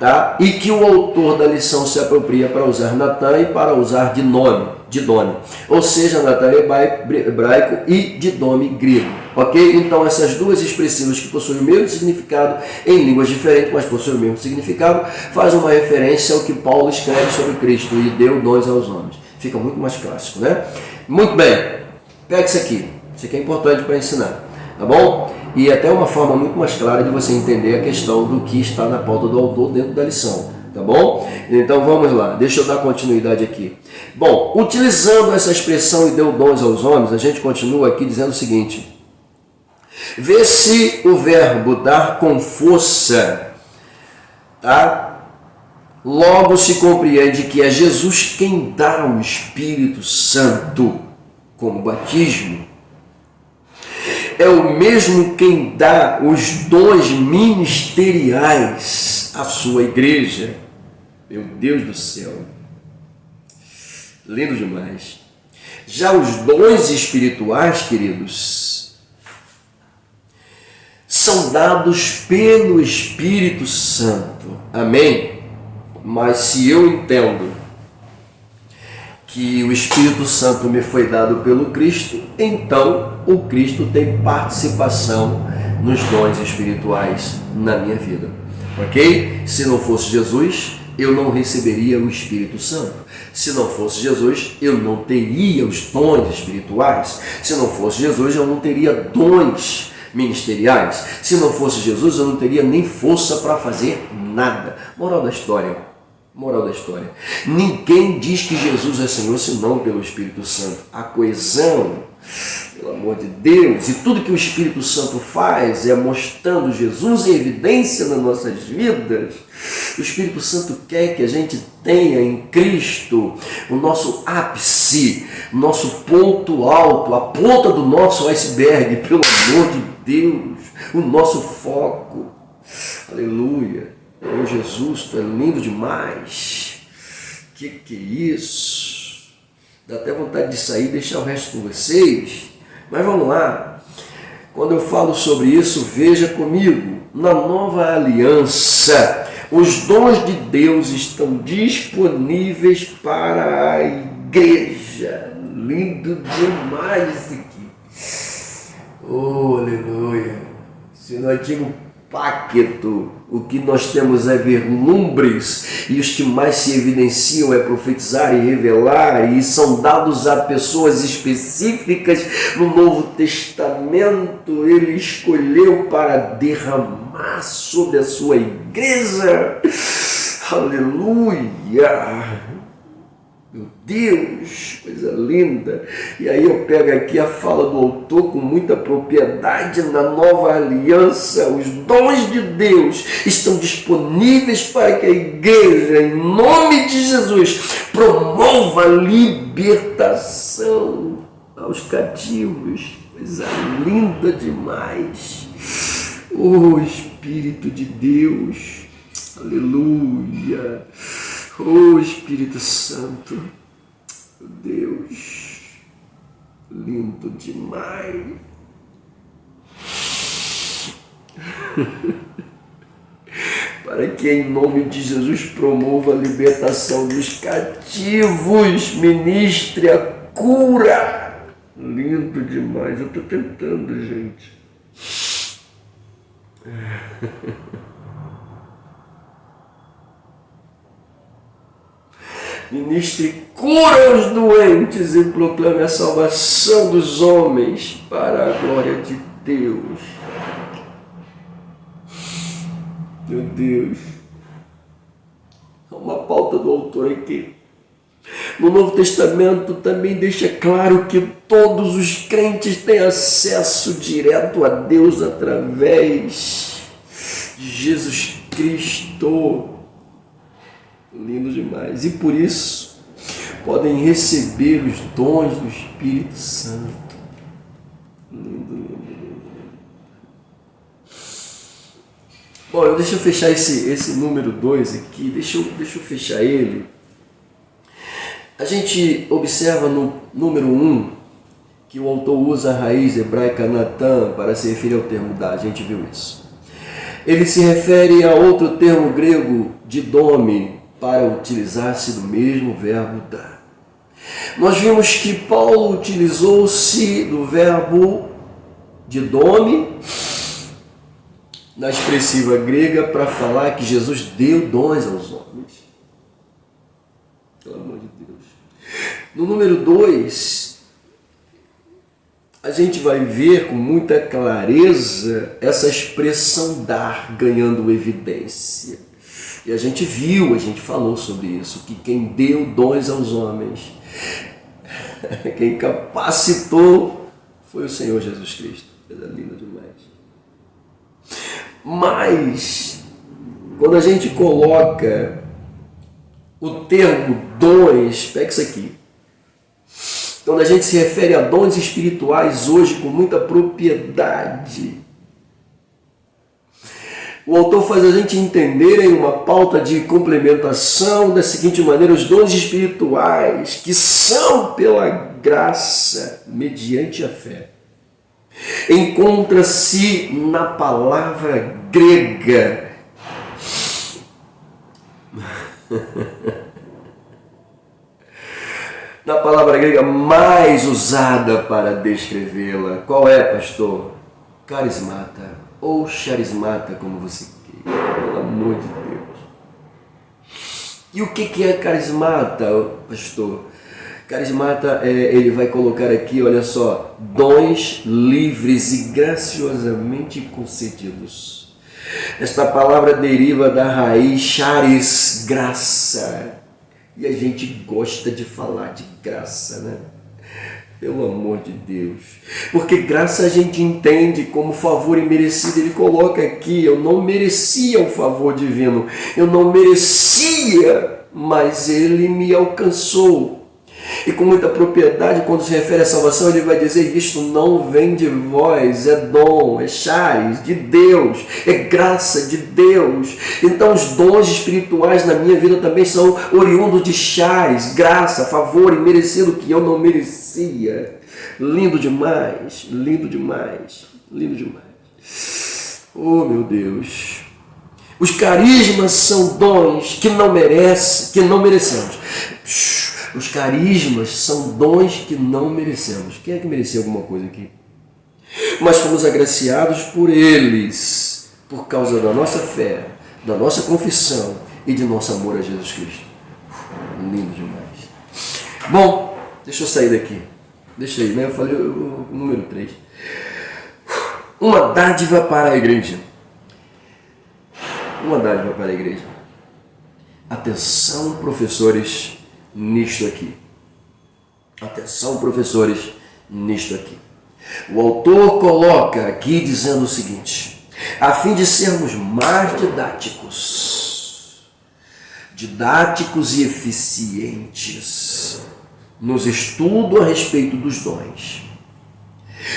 tá? E que o autor da lição se apropria para usar Natan e para usar Didome, ou seja, Natan hebraico e Didome grego, ok? Então essas duas expressivas que possuem o mesmo significado em línguas diferentes, mas possuem o mesmo significado, fazem uma referência ao que Paulo escreve sobre Cristo e deu dons aos homens. Fica muito mais clássico, né? Muito bem, pega isso aqui é importante para ensinar, tá bom? E até uma forma muito mais clara de você entender a questão do que está na pauta do autor dentro da lição, tá bom? Então vamos lá, deixa eu dar continuidade aqui. Bom, utilizando essa expressão e deu dons aos homens, a gente continua aqui dizendo o seguinte: vê-se o verbo dar com força, tá? Logo se compreende que é Jesus quem dá o Espírito Santo como batismo. É o mesmo quem dá os dons ministeriais à sua igreja. Meu Deus do céu. Lindo demais. Já os dons espirituais, queridos, são dados pelo Espírito Santo. Amém? Mas se eu entendo que o Espírito Santo me foi dado pelo Cristo, então o Cristo tem participação nos dons espirituais na minha vida, ok? Se não fosse Jesus, eu não receberia o Espírito Santo. Se não fosse Jesus, eu não teria os dons espirituais. Se não fosse Jesus, eu não teria dons ministeriais. Se não fosse Jesus, eu não teria nem força para fazer nada. Moral da história. Ninguém diz que Jesus é Senhor senão pelo Espírito Santo. A coesão, pelo amor de Deus, e tudo que o Espírito Santo faz é mostrando Jesus em evidência nas nossas vidas. O Espírito Santo quer que a gente tenha em Cristo o nosso ápice, nosso ponto alto, a ponta do nosso iceberg, pelo amor de Deus, o nosso foco. Aleluia. Oh, Jesus, tu é lindo demais. Que é isso? Dá até vontade de sair e deixar o resto com vocês. Mas vamos lá. Quando eu falo sobre isso, veja comigo. Na nova aliança, os dons de Deus estão disponíveis para a igreja. Lindo demais isso aqui. Oh, aleluia. Se no antigo pacto, o que nós temos é vislumbres, e os que mais se evidenciam é profetizar e revelar, e são dados a pessoas específicas. No Novo Testamento, ele escolheu para derramar sobre a sua igreja. Aleluia! Meu Deus, coisa linda. E aí eu pego aqui a fala do autor com muita propriedade. Na nova aliança, os dons de Deus estão disponíveis para que a igreja, em nome de Jesus, promova a libertação aos cativos. Coisa linda demais. Oh, Espírito de Deus, aleluia. Oh, Espírito Santo, meu Deus, lindo demais. Para que em nome de Jesus promova a libertação dos cativos, ministre a cura. Lindo demais, eu estou tentando, gente. Ministre cura aos doentes e proclame a salvação dos homens para a glória de Deus. Meu Deus. Há uma pauta do autor aqui. No Novo Testamento também deixa claro que todos os crentes têm acesso direto a Deus através de Jesus Cristo. Lindo demais. E por isso podem receber os dons do Espírito Santo. Lindo, lindo, lindo. Bom, deixa eu fechar esse número 2 aqui. Deixa eu fechar ele. A gente observa no número 1 que o autor usa a raiz hebraica Natan para se referir ao termo dar. A gente viu isso. ele se refere a outro termo grego, didome, para utilizar-se do mesmo verbo dar. Nós vimos que Paulo utilizou-se do verbo didome na expressiva grega para falar que Jesus deu dons aos homens. Pelo amor de Deus. No número 2, a gente vai ver com muita clareza essa expressão dar ganhando evidência. E a gente viu, a gente falou sobre isso, que quem deu dons aos homens, quem capacitou, foi o Senhor Jesus Cristo. Coisa linda demais. Mas, quando a gente coloca o termo dons, pega isso aqui. Quando a gente se refere a dons espirituais hoje com muita propriedade, o autor faz a gente entender em uma pauta de complementação da seguinte maneira: os dons espirituais que são pela graça, mediante a fé, encontra-se na palavra grega na palavra grega mais usada para descrevê-la. Qual é, pastor? Carismata, ou charismata, como você quer, pelo amor de Deus. E o que é carismata, pastor? Carismata, ele vai colocar aqui, olha só, dons livres e graciosamente concedidos. Esta palavra deriva da raiz charis, graça. E a gente gosta de falar de graça, né? Pelo amor de Deus. Porque graça a gente entende como favor imerecido. Ele coloca aqui, eu não merecia o favor divino. Eu não merecia, mas ele me alcançou. E com muita propriedade, quando se refere à salvação, ele vai dizer: isto não vem de vós, é dom, é charis de Deus, é graça de Deus. Então os dons espirituais na minha vida também são oriundos de charis, graça, favor imerecido que eu não merecia. Lindo demais, lindo demais, lindo demais. Oh, meu Deus. Os carismas são dons que não merecemos. Os carismas são dons que não merecemos. Quem é que mereceu alguma coisa aqui? Mas fomos agraciados por eles, por causa da nossa fé, da nossa confissão e de nosso amor a Jesus Cristo. Lindo demais. Bom, deixa eu sair daqui. Deixa aí, né? Eu falei o número 3. Uma dádiva para a igreja. Uma dádiva para a igreja. Atenção, professores, nisto aqui. Atenção, professores, nisto aqui. O autor coloca aqui dizendo o seguinte: a fim de sermos mais didáticos e eficientes nos estudos a respeito dos dons,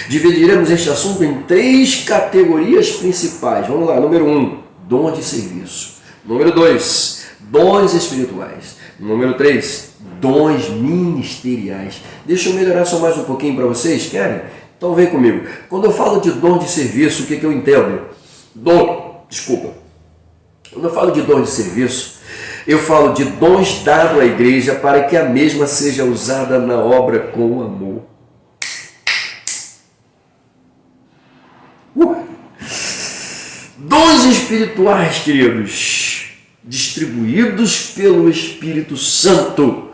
dividiremos este assunto em 3 categorias principais. Vamos lá, número 1, dom de serviço. Número 2, dons espirituais. Número 3, dons ministeriais. Deixa eu melhorar só mais um pouquinho para vocês, querem? Então vem comigo. Quando eu falo de dom de serviço, o que eu entendo? Quando eu falo de dom de serviço, eu falo de dons dados à igreja para que a mesma seja usada na obra com amor. Dons espirituais, queridos, distribuídos pelo Espírito Santo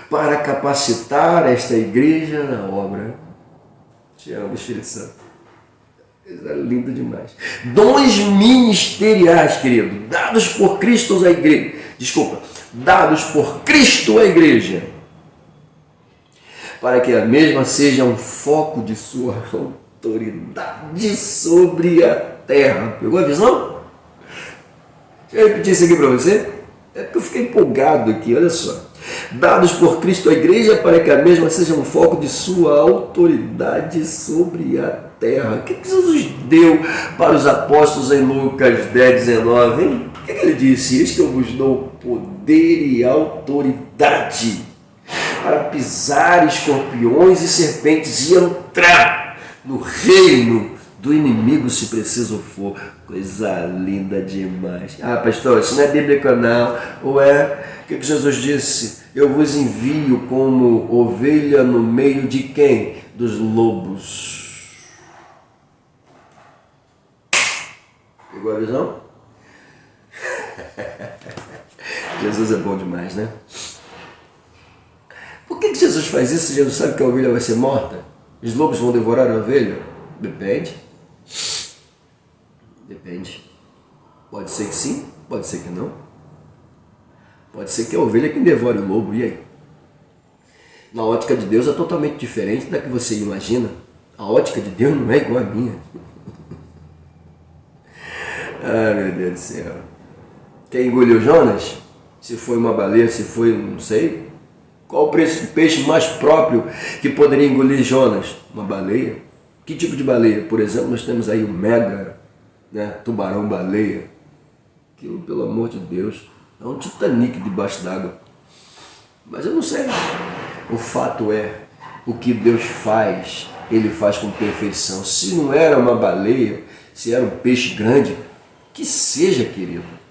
para capacitar esta igreja na obra. Te amo, Espírito Santo. É lindo demais. Dons ministeriais, querido, dados por Cristo à igreja. Dados por Cristo à igreja, para que a mesma seja um foco de sua autoridade sobre a terra. Pegou a visão? Deixa eu repetir isso aqui para você. É porque eu fiquei empolgado aqui, olha só. Dados por Cristo à igreja, para que a mesma seja um foco de sua autoridade sobre a terra. O que Jesus deu para os apóstolos em Lucas 10, 19, hein? O que ele disse? Eis que eu vos dou poder e autoridade para pisar escorpiões e serpentes e entrar no reino do inimigo se preciso for. Coisa linda demais. Ah, pastor, isso não é bíblico não. Ué, o que Jesus disse? Eu vos envio como ovelha no meio de quem? Dos lobos. Pegou a visão? Jesus é bom demais, né? Por que Jesus faz isso se Jesus sabe que a ovelha vai ser morta? Os lobos vão devorar a ovelha? Depende. Depende. Pode ser que sim, pode ser que não. Pode ser que a ovelha que devore o lobo, e aí? Na ótica de Deus é totalmente diferente da que você imagina. A ótica de Deus não é igual à minha. Ah, meu Deus do céu. Quem engoliu Jonas? Se foi uma baleia, se foi, não sei. Qual o peixe mais próprio que poderia engolir Jonas? Uma baleia? Que tipo de baleia? Por exemplo, nós temos aí o mega, né, tubarão-baleia. Aquilo, pelo amor de Deus, é um Titanic debaixo d'água. Mas eu não sei. O fato é, o que Deus faz, Ele faz com perfeição. Se não era uma baleia, se era um peixe grande, que seja, querido.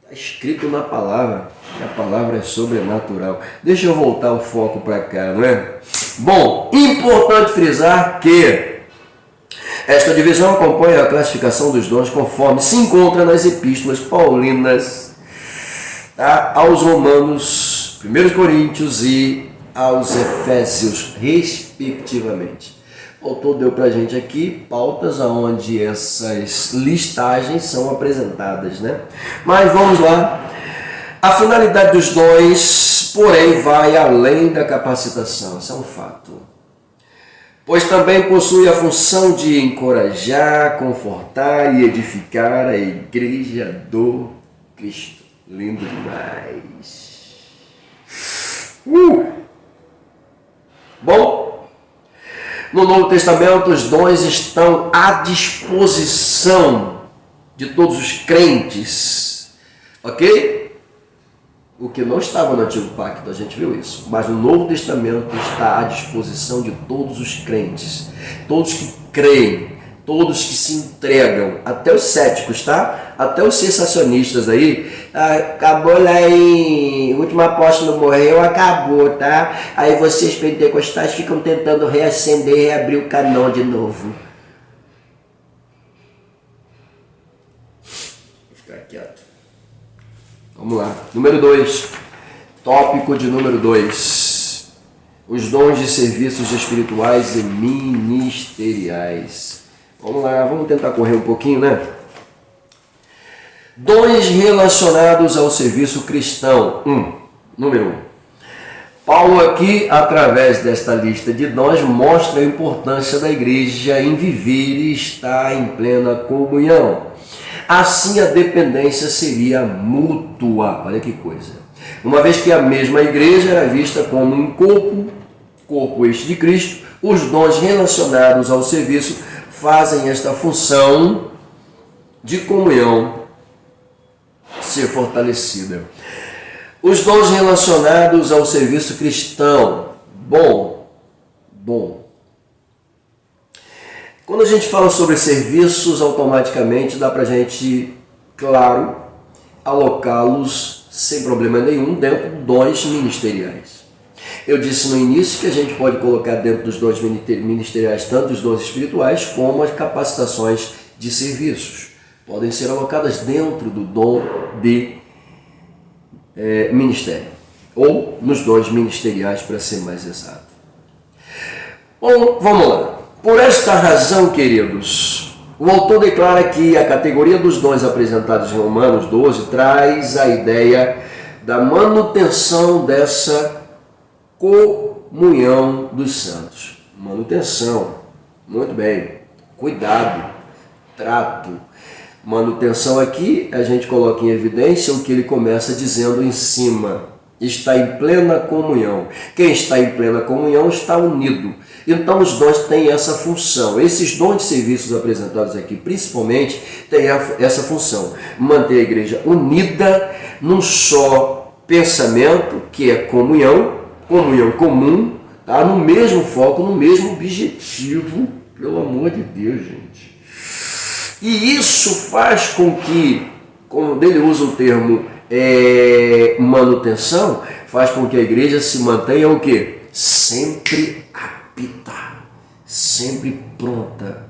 Está escrito na palavra, que a palavra é sobrenatural. Deixa eu voltar o foco para cá, não é? Bom, importante frisar que esta divisão acompanha a classificação dos dons conforme se encontra nas epístolas paulinas, tá? Aos Romanos, 1 Coríntios e aos Efésios, respectivamente. O autor deu para a gente aqui pautas onde essas listagens são apresentadas, né? Mas vamos lá. A finalidade dos dons, porém, vai além da capacitação. Isso é um fato. Pois também possui a função de encorajar, confortar e edificar a igreja do Cristo. Lindo demais. Bom, no Novo Testamento os dons estão à disposição de todos os crentes, ok? O que não estava no Antigo Pacto, a gente viu isso. Mas no Novo Testamento está à disposição de todos os crentes. Todos que creem, todos que se entregam, até os céticos, tá? Até os sensacionistas aí. Acabou lá em... O último apóstolo morreu, acabou, tá? Aí vocês pentecostais ficam tentando reacender e reabrir o canão de novo. Vou ficar quieto. Vamos lá. Número 2. Tópico de número 2. Os dons de serviços espirituais e ministeriais. Vamos lá, vamos tentar correr um pouquinho, né? Dons relacionados ao serviço cristão. Número 1. Paulo aqui, através desta lista de dons, mostra a importância da igreja em viver e estar em plena comunhão. Assim a dependência seria mútua. Olha que coisa. Uma vez que a mesma igreja era vista como um corpo este de Cristo, os dons relacionados ao serviço fazem esta função de comunhão ser fortalecida. Os dons relacionados ao serviço cristão. Bom. Quando a gente fala sobre serviços, automaticamente dá para a gente, claro, alocá-los sem problema nenhum dentro de dons ministeriais. Eu disse no início que a gente pode colocar dentro dos dons ministeriais tanto os dons espirituais como as capacitações de serviços. Podem ser alocadas dentro do dom de ministério, ou nos dons ministeriais, para ser mais exato. Bom, vamos lá. Por esta razão, queridos, o autor declara que a categoria dos dons apresentados em Romanos 12 traz a ideia da manutenção dessa comunhão dos santos. Manutenção, muito bem, cuidado, trato. Manutenção aqui, a gente coloca em evidência o que ele começa dizendo em cima. Está em plena comunhão. Quem está em plena comunhão está unido. Então os dons têm essa função. Esses dons de serviços apresentados aqui, principalmente, têm essa função. Manter a igreja unida num só pensamento, que é comunhão comum, tá? No mesmo foco, no mesmo objetivo. Pelo amor de Deus, gente. E isso faz com que, como ele usa o termo manutenção, faz com que a igreja se mantenha o quê? Sempre apta, sempre pronta.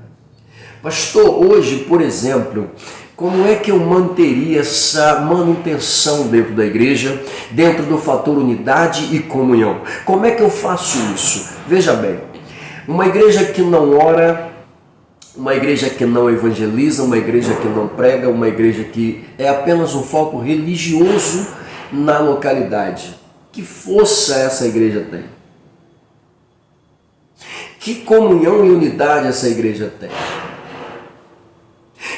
Pastor, hoje, por exemplo, como é que eu manteria essa manutenção dentro da igreja, dentro do fator unidade e comunhão? Como é que eu faço isso? Veja bem, uma igreja que não ora, uma igreja que não evangeliza, uma igreja que não prega, uma igreja que é apenas um foco religioso na localidade. Que força essa igreja tem? Que comunhão e unidade essa igreja tem?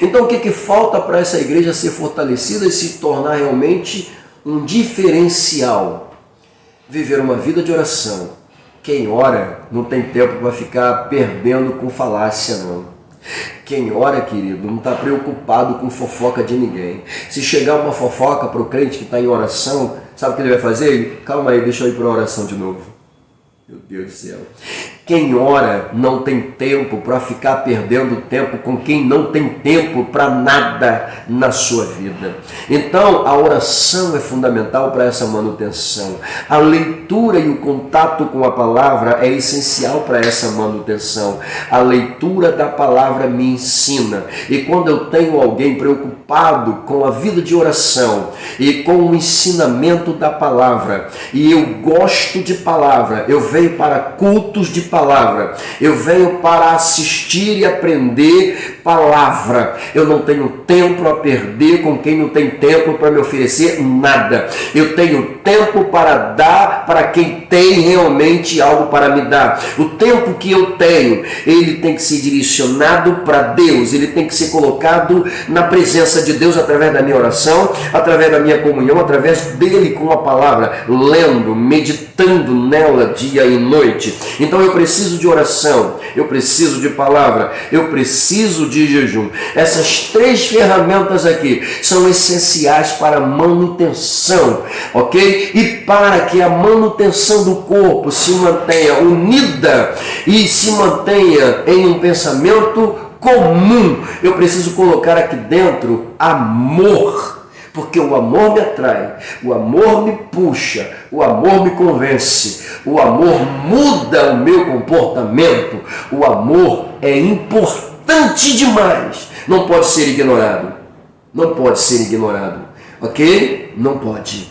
Então o que falta para essa igreja ser fortalecida e se tornar realmente um diferencial? Viver uma vida de oração. Quem ora não tem tempo para ficar perdendo com falácia, não. Quem ora, querido, não está preocupado com fofoca de ninguém. Se chegar uma fofoca para o crente que está em oração, sabe o que ele vai fazer? Ele, calma aí, deixa eu ir para a oração de novo. Meu Deus do céu. Quem ora não tem tempo para ficar perdendo tempo com quem não tem tempo para nada na sua vida. Então, a oração é fundamental para essa manutenção. A leitura e o contato com a palavra é essencial para essa manutenção. A leitura da palavra me ensina. E quando eu tenho alguém preocupado com a vida de oração e com o ensinamento da palavra, e eu gosto de palavra, eu venho para cultos de palavra, eu venho para assistir e aprender palavra. Eu não tenho tempo a perder com quem não tem tempo para me oferecer nada. Eu tenho tempo para dar para quem tem realmente algo para me dar. O tempo que eu tenho, ele tem que ser direcionado para Deus, ele tem que ser colocado na presença de Deus através da minha oração, através da minha comunhão, através dele com a palavra, lendo, meditando nela dia e noite. Então eu preciso de oração, eu preciso de palavra, eu preciso de jejum. Essas três ferramentas aqui são essenciais para a manutenção, ok? E para que a manutenção do corpo se mantenha unida e se mantenha em um pensamento comum, eu preciso colocar aqui dentro amor. Porque o amor me atrai, o amor me puxa, o amor me convence, o amor muda o meu comportamento, o amor é importante demais, não pode ser ignorado, não pode ser ignorado, ok? Não pode.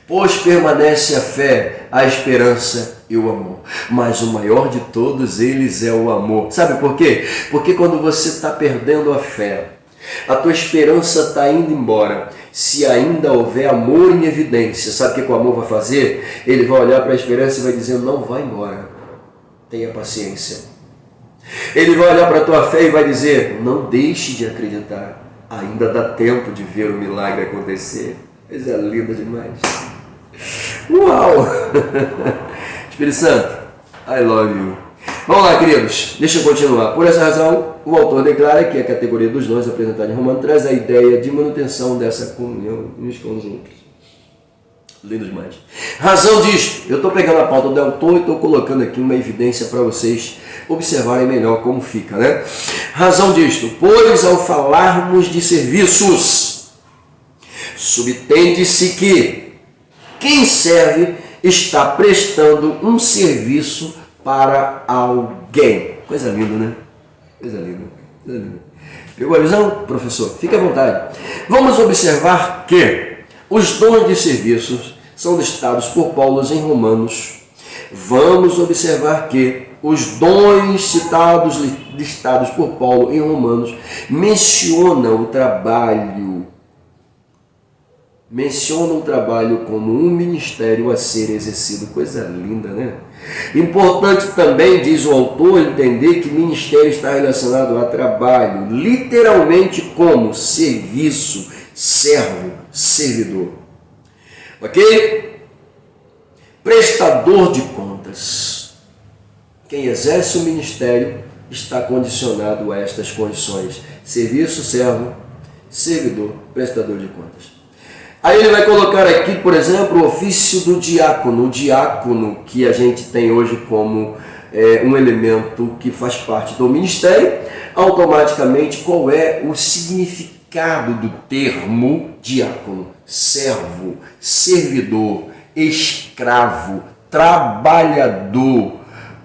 Pois permanece a fé, a esperança e o amor. Mas o maior de todos eles é o amor. Sabe por quê? Porque quando você está perdendo a fé, a tua esperança está indo embora. Se ainda houver amor em evidência, sabe o que o amor vai fazer? Ele vai olhar para a esperança e vai dizer, não vai embora. Tenha paciência. Ele vai olhar para a tua fé e vai dizer, não deixe de acreditar. Ainda dá tempo de ver o milagre acontecer. Coisa linda demais. Uau! Espírito Santo, I love you. Vamos lá, queridos, deixa eu continuar. Por essa razão, o autor declara que a categoria dos dons apresentada em Romanos traz a ideia de manutenção dessa comunhão uns com os outros. Lindo demais. Razão disto, eu estou pegando a pauta do autor e estou colocando aqui uma evidência para vocês observarem melhor como fica, né? Razão disto, pois ao falarmos de serviços, subtende-se que quem serve está prestando um serviço para alguém. Coisa linda, né? Coisa linda. Pegou a visão, professor? Fique à vontade. Vamos observar que os dons de serviços são listados por Paulo em Romanos. Vamos observar que os dons listados por Paulo em Romanos mencionam o trabalho como um ministério a ser exercido. Coisa linda, né? Importante também, diz o autor, entender que ministério está relacionado a trabalho, literalmente como serviço, servo, servidor. Ok? Prestador de contas. Quem exerce o ministério está condicionado a estas condições: serviço, servo, servidor, prestador de contas. Aí ele vai colocar aqui, por exemplo, o ofício do diácono. O diácono que a gente tem hoje como um elemento que faz parte do ministério, automaticamente qual é o significado do termo diácono? Servo, servidor, escravo, trabalhador,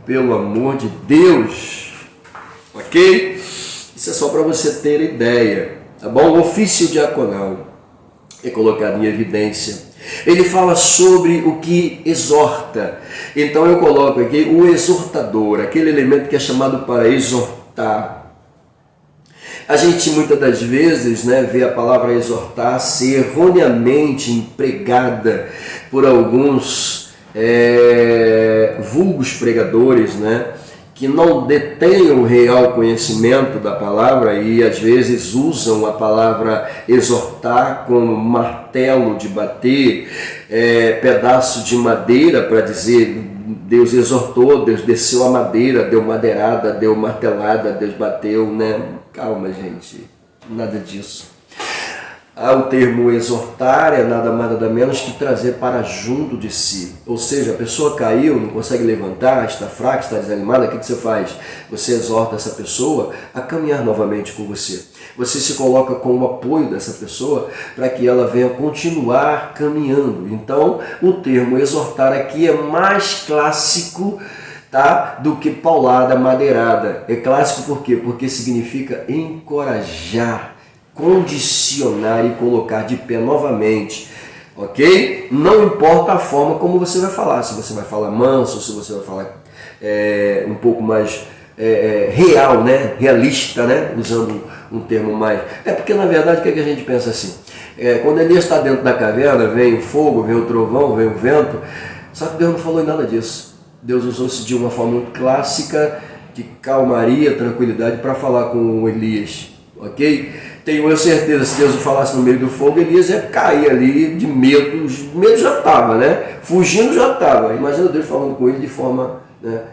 pelo amor de Deus, ok? Isso é só para você ter ideia, tá bom? O ofício diaconal é colocado em evidência. Ele fala sobre o que exorta. Então eu coloco aqui o exortador, aquele elemento que é chamado para exortar. A gente muitas das vezes, né, vê a palavra exortar ser erroneamente empregada por alguns vulgos pregadores, né, que não detêm o real conhecimento da palavra e às vezes usam a palavra exortar como martelo de bater, pedaço de madeira para dizer Deus exortou, Deus desceu a madeira, deu madeirada, deu martelada, Deus bateu, né? Calma, gente, nada disso. O termo exortar é nada mais nada menos que trazer para junto de si. Ou seja, a pessoa caiu, não consegue levantar, está fraca, está desanimada, o que você faz? Você exorta essa pessoa a caminhar novamente com você. Você se coloca com o apoio dessa pessoa para que ela venha continuar caminhando. Então, o termo exortar aqui é mais clássico, tá, do que paulada, madeirada. É clássico por quê? Porque significa encorajar, condicionar e colocar de pé novamente, ok? Não importa a forma como você vai falar, se você vai falar manso, se você vai falar um pouco mais real, né? Realista, né? Usando um termo mais... porque na verdade o que a gente pensa assim? Quando Elias está dentro da caverna, vem o fogo, vem o trovão, vem o vento, só que Deus não falou em nada disso. Deus usou-se de uma forma muito clássica, de calmaria, tranquilidade, para falar com Elias, ok? Tenho certeza, se Deus falasse no meio do fogo, Elias ia cair ali de medo. O medo já estava, né? Fugindo já estava. Imagina Deus falando com ele de forma, né,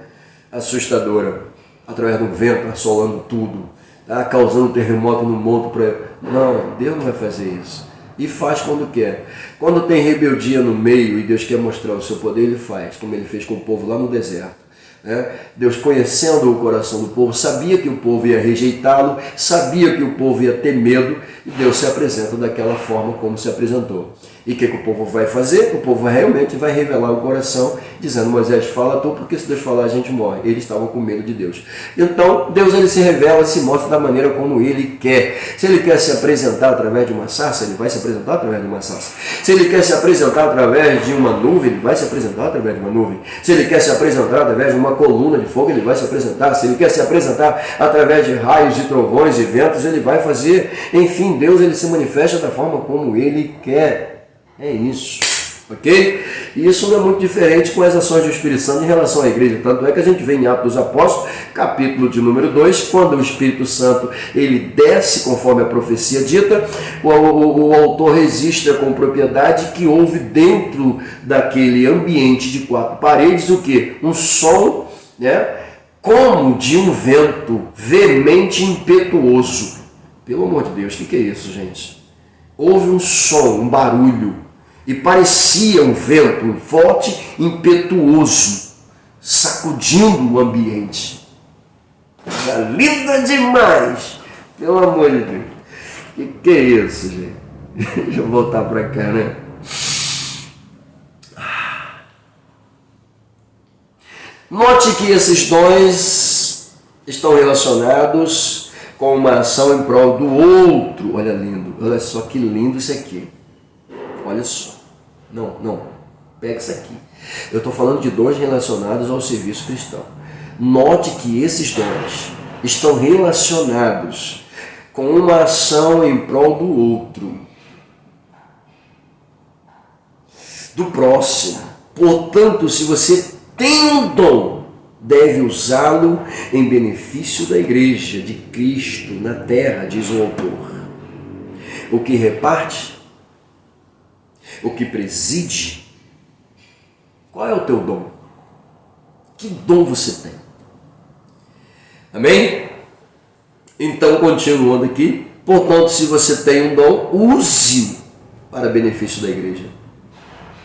assustadora, através do vento, assolando tudo, tá? Causando terremoto no monte. Não, Deus não vai fazer isso. E faz quando quer. Quando tem rebeldia no meio e Deus quer mostrar o seu poder, Ele faz, como Ele fez com o povo lá no deserto. Deus, conhecendo o coração do povo, sabia que o povo ia rejeitá-lo, sabia que o povo ia ter medo, e Deus se apresenta daquela forma como se apresentou. E o que o povo vai fazer? O povo realmente vai revelar o coração, dizendo: Moisés, fala tu, porque se Deus falar a gente morre. Eles estavam com medo de Deus. Então Deus, ele se revela, se mostra da maneira como Ele quer. Se Ele quer se apresentar através de uma sarça, Ele vai se apresentar através de uma sarça. Se Ele quer se apresentar através de uma nuvem, Ele vai se apresentar através de uma nuvem. Se Ele quer se apresentar através de uma coluna de fogo, Ele vai se apresentar. Se Ele quer se apresentar através de raios e trovões e ventos, Ele vai fazer. Enfim, Deus, ele se manifesta da forma como Ele quer. É isso, ok? E isso não é muito diferente com as ações do Espírito Santo em relação à igreja. Tanto é que a gente vê em Atos dos Apóstolos, capítulo de número 2, quando o Espírito Santo ele desce conforme a profecia dita, o autor registra com propriedade que houve dentro daquele ambiente de 4 paredes o quê? Um som, né? Como de um vento veemente e impetuoso. Pelo amor de Deus, o que é isso, gente? Houve um som, um barulho, e parecia um vento forte, impetuoso, sacudindo o ambiente. Era linda demais, pelo amor de Deus. Que é isso, gente? Deixa eu voltar para cá, né? Note que esses dons estão relacionados com uma ação em prol do outro. Olha lindo, olha só que lindo isso aqui. Olha só. Não, pega isso aqui. Eu estou falando de dons relacionados ao serviço cristão. Note que esses dons estão relacionados com uma ação em prol do outro, do próximo. Portanto, se você tem um dom, deve usá-lo em benefício da igreja de Cristo na terra, diz o autor. O que reparte, o que preside. Qual é o teu dom? Que dom você tem? Amém? Então, continuando aqui, portanto, se você tem um dom, use-o para benefício da igreja.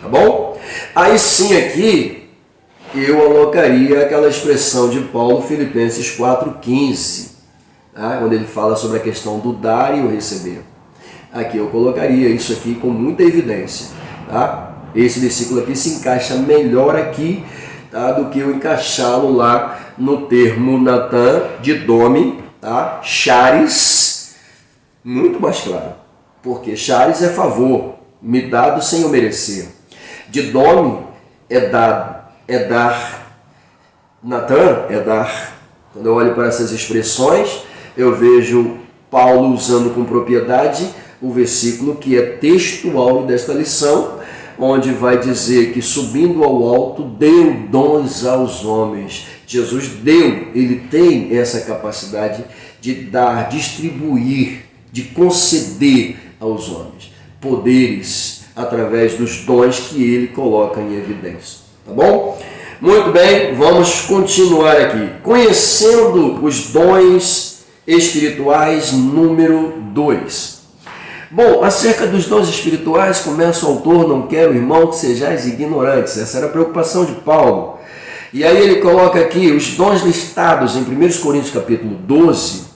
Tá bom? Aí sim aqui, eu alocaria aquela expressão de Paulo, Filipenses 4,15, tá? Onde ele fala sobre a questão do dar e o receber. Aqui eu colocaria isso aqui com muita evidência, tá? Esse versículo aqui se encaixa melhor aqui, tá, do que eu encaixá-lo lá no termo Natan, Didome, tá? Charis, muito mais claro, porque charis é favor, me dado sem eu merecer. Didome é dado, é dar. Natan é dar. Quando eu olho para essas expressões, eu vejo Paulo usando com propriedade o versículo que é textual desta lição, onde vai dizer que subindo ao alto deu dons aos homens. Jesus deu, ele tem essa capacidade de dar, distribuir, de conceder aos homens poderes através dos dons que ele coloca em evidência. Tá bom? Muito bem, vamos continuar aqui. Conhecendo os dons espirituais, número 2. Bom, acerca dos dons espirituais, começa o autor: não quero, irmão, que sejais ignorantes. Essa era a preocupação de Paulo. E aí ele coloca aqui os dons listados em 1 Coríntios capítulo 12,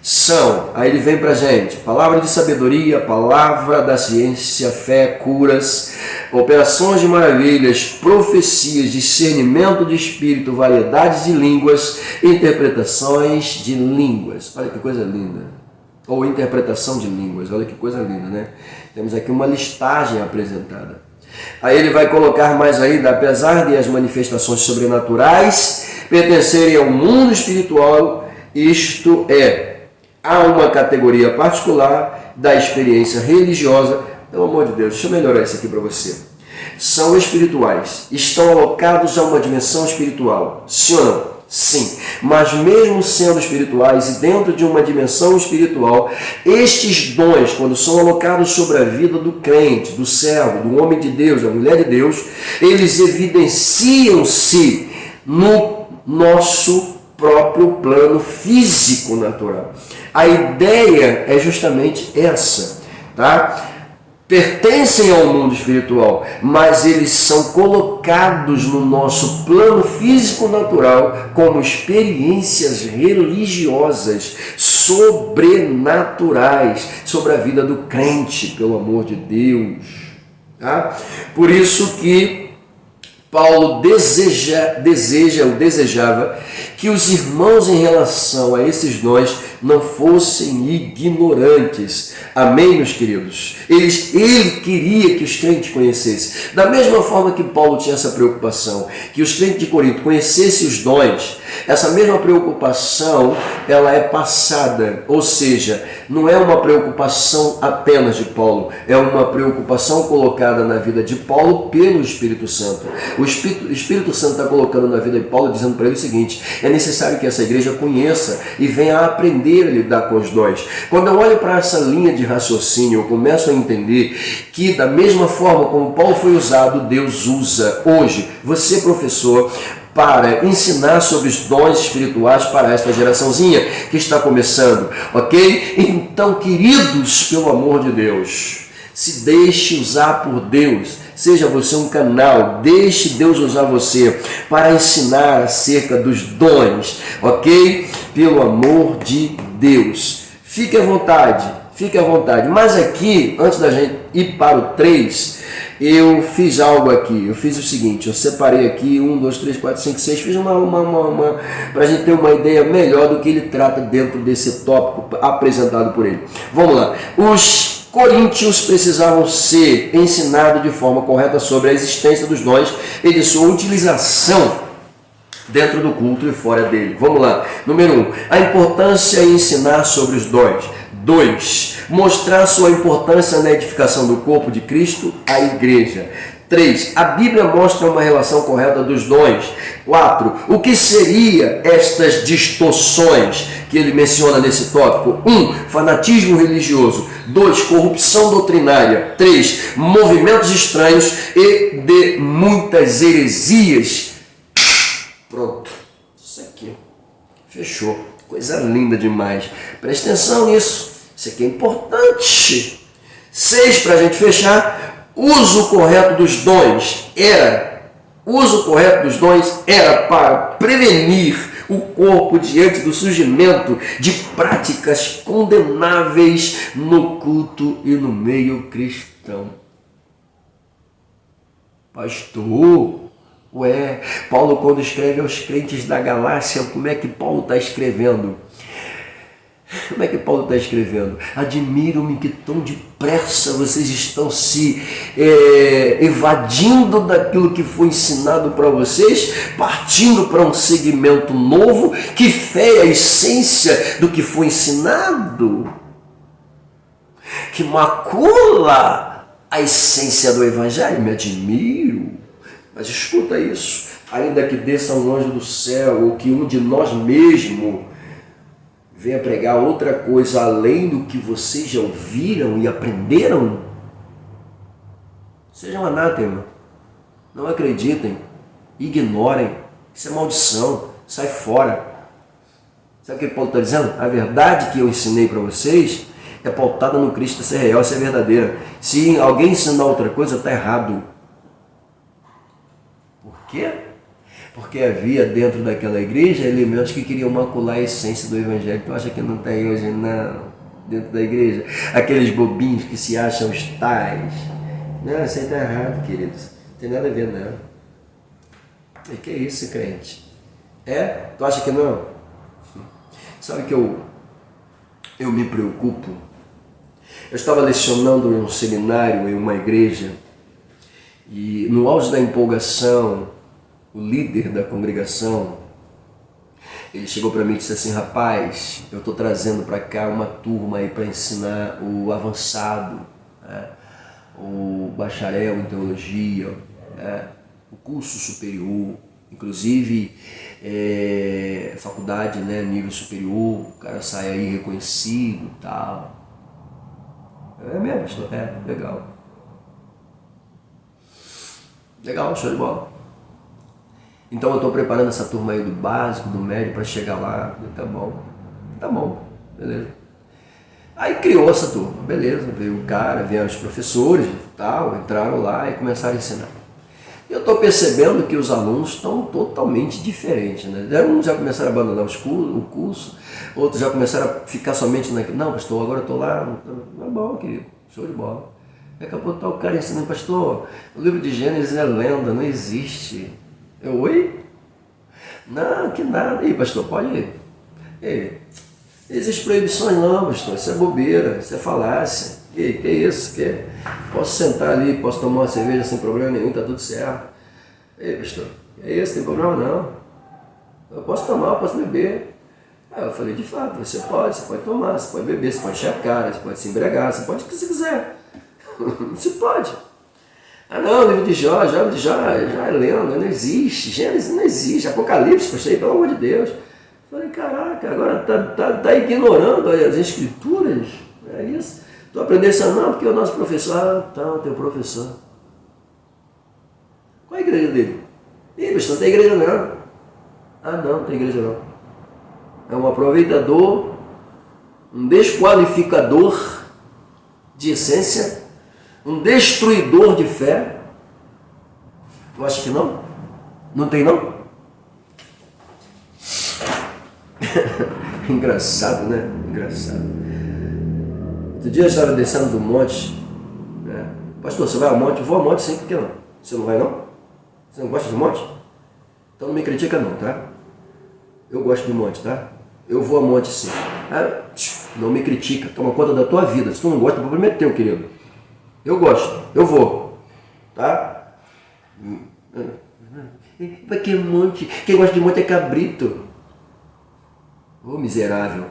são, aí ele vem para a gente, palavra de sabedoria, palavra da ciência, fé, curas, operações de maravilhas, profecias, discernimento de espírito, variedades de línguas, interpretações de línguas. Olha que coisa linda. Ou interpretação de línguas, olha que coisa linda, né? Temos aqui uma listagem apresentada. Aí ele vai colocar mais ainda: apesar de as manifestações sobrenaturais pertencerem ao mundo espiritual, isto é, há uma categoria particular da experiência religiosa. Pelo amor de Deus, deixa eu melhorar isso aqui para você. São espirituais, estão alocados a uma dimensão espiritual, sim ou não? Sim, mas mesmo sendo espirituais e dentro de uma dimensão espiritual, estes dons, quando são alocados sobre a vida do crente, do servo, do homem de Deus, da mulher de Deus, eles evidenciam-se no nosso próprio plano físico natural. A ideia é justamente essa, tá? Pertencem ao mundo espiritual, mas eles são colocados no nosso plano físico natural como experiências religiosas, sobrenaturais, sobre a vida do crente, pelo amor de Deus. Tá? Por isso que Paulo desejava que os irmãos, em relação a esses dons, não fossem ignorantes. Amém, meus queridos? Ele queria que os crentes conhecessem. Da mesma forma que Paulo tinha essa preocupação, que os crentes de Corinto conhecessem os dons, essa mesma preocupação, ela é passada. Ou seja, não é uma preocupação apenas de Paulo, é uma preocupação colocada na vida de Paulo pelo Espírito Santo. O Espírito Santo está colocando na vida de Paulo, dizendo para ele o seguinte: é necessário que essa igreja conheça e venha a aprender a lidar com os dons. Quando eu olho para essa linha de raciocínio, eu começo a entender que, da mesma forma como Paulo foi usado, Deus usa hoje você, professor, para ensinar sobre os dons espirituais para esta geraçãozinha que está começando, ok? Então, queridos, pelo amor de Deus, se deixe usar por Deus. Seja você um canal, deixe Deus usar você para ensinar acerca dos dons, ok? Pelo amor de Deus. Fique à vontade, fique à vontade. Mas aqui, antes da gente ir para o 3, eu fiz algo aqui. Eu fiz o seguinte, eu separei aqui 1, 2, 3, 4, 5, 6, fiz uma para a gente ter uma ideia melhor do que ele trata dentro desse tópico apresentado por ele. Vamos lá. Os coríntios precisavam ser ensinados de forma correta sobre a existência dos dons e de sua utilização dentro do culto e fora dele. Vamos lá. Número 1, a importância em ensinar sobre os dons. 2, mostrar sua importância na edificação do corpo de Cristo, a igreja. 3, a Bíblia mostra uma relação correta dos dons. 4, o que seria estas distorções que ele menciona nesse tópico? 1, fanatismo religioso. 2, corrupção doutrinária. 3, movimentos estranhos e de muitas heresias. Pronto, isso aqui, fechou. Coisa linda demais. Preste atenção nisso, isso aqui é importante. 6, para a gente fechar, uso correto dos dons era O uso correto dos dons era para prevenir o corpo diante do surgimento de práticas condenáveis no culto e no meio cristão. Pastor, Paulo, quando escreve aos crentes da Galácia, como é que Paulo está escrevendo? Como é que Paulo está escrevendo? Admiro-me que tão depressa vocês estão se evadindo daquilo que foi ensinado para vocês, partindo para um segmento novo que fere a essência do que foi ensinado, que macula a essência do Evangelho. Me admiro. Mas escuta isso, ainda que desça um anjo do céu ou que um de nós mesmo venha pregar outra coisa além do que vocês já ouviram e aprenderam, sejam anátema, não acreditem, ignorem, isso é maldição, sai fora. Sabe o que Paulo está dizendo? A verdade que eu ensinei para vocês é pautada no Cristo, essa é real, essa é verdadeira. Se alguém ensinar outra coisa, está errado. Por quê? Porque havia dentro daquela igreja elementos que queriam macular a essência do Evangelho. Tu acha que não tem hoje, não? Dentro da igreja? Aqueles bobinhos que se acham os tais. Não, isso aí está errado, queridos. Não tem nada a ver, não. E que é isso, crente? Tu acha que não? Sabe que eu me preocupo? Eu estava lecionando em um seminário, em uma igreja, e no auge da empolgação, o líder da congregação, ele chegou para mim e disse assim: rapaz, eu estou trazendo para cá uma turma aí para ensinar o avançado, né? O bacharel em teologia, né? O curso superior, inclusive faculdade, né? Nível superior, o cara sai aí reconhecido e tal. É mesmo, pastor? Legal. Legal, show de bola. Então eu estou preparando essa turma aí do básico, do médio, para chegar lá. Tá bom, beleza. Aí criou essa turma, beleza, veio o cara, vieram os professores e tal, entraram lá e começaram a ensinar. E eu estou percebendo que os alunos estão totalmente diferentes, né? Uns já começaram a abandonar o curso, outros já começaram a ficar somente naquilo. Não, pastor, agora eu estou lá. Tá bom, querido, show de bola. Daqui a pouco está o cara ensinando: pastor, o livro de Gênesis é lenda, não existe. Oi? Não, que nada. Ei, pastor, pode ir. Ei, existem proibições não, pastor. Isso é bobeira, isso é falácia. Que isso? Posso sentar ali, posso tomar uma cerveja sem problema nenhum, tá tudo certo. Ei, pastor, é isso, tem problema não. Eu posso tomar, eu posso beber. Aí eu falei: de fato, você pode tomar, você pode beber, você pode encher a cara, você pode se embriagar, você pode o que você quiser. Você pode. Ah não, o livro de Jó é lenda, não existe, Gênesis não existe, Apocalipse, pastor, pelo amor de Deus. Falei: caraca, agora tá ignorando as escrituras, é isso? Tu aprendeu isso não, porque o nosso professor, teu professor. Qual é a igreja dele? Ih, pastor, não tem igreja não. Ah não tem igreja não. É um aproveitador, um desqualificador de essência, um destruidor de fé. Tu acha que não? Não tem não? Engraçado, né? Engraçado. Outro dia eu estava descendo do monte, né? Pastor, você vai ao monte? Eu vou ao monte sim, por que não? Você não vai não? Você não gosta do monte? Então não me critica não, tá? Eu gosto do monte, tá? Eu vou ao monte sim. Não me critica, toma conta da tua vida. Se tu não gosta, o problema é teu, querido. Eu gosto, eu vou, tá? Mas que monte? Quem gosta de monte é cabrito. Ô miserável.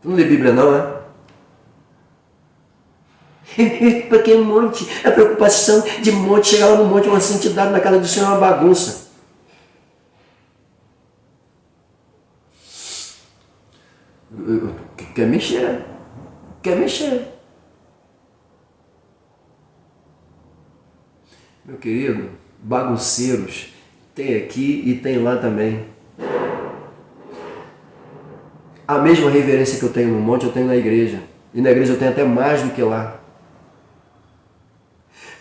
Tu não lê Bíblia não, né? Para que monte? A preocupação de monte, chegar lá no monte, uma santidade na casa do Senhor é uma bagunça. Quer mexer? Quer mexer? Meu querido, bagunceiros, tem aqui e tem lá também. A mesma reverência que eu tenho no monte, eu tenho na igreja. E na igreja eu tenho até mais do que lá.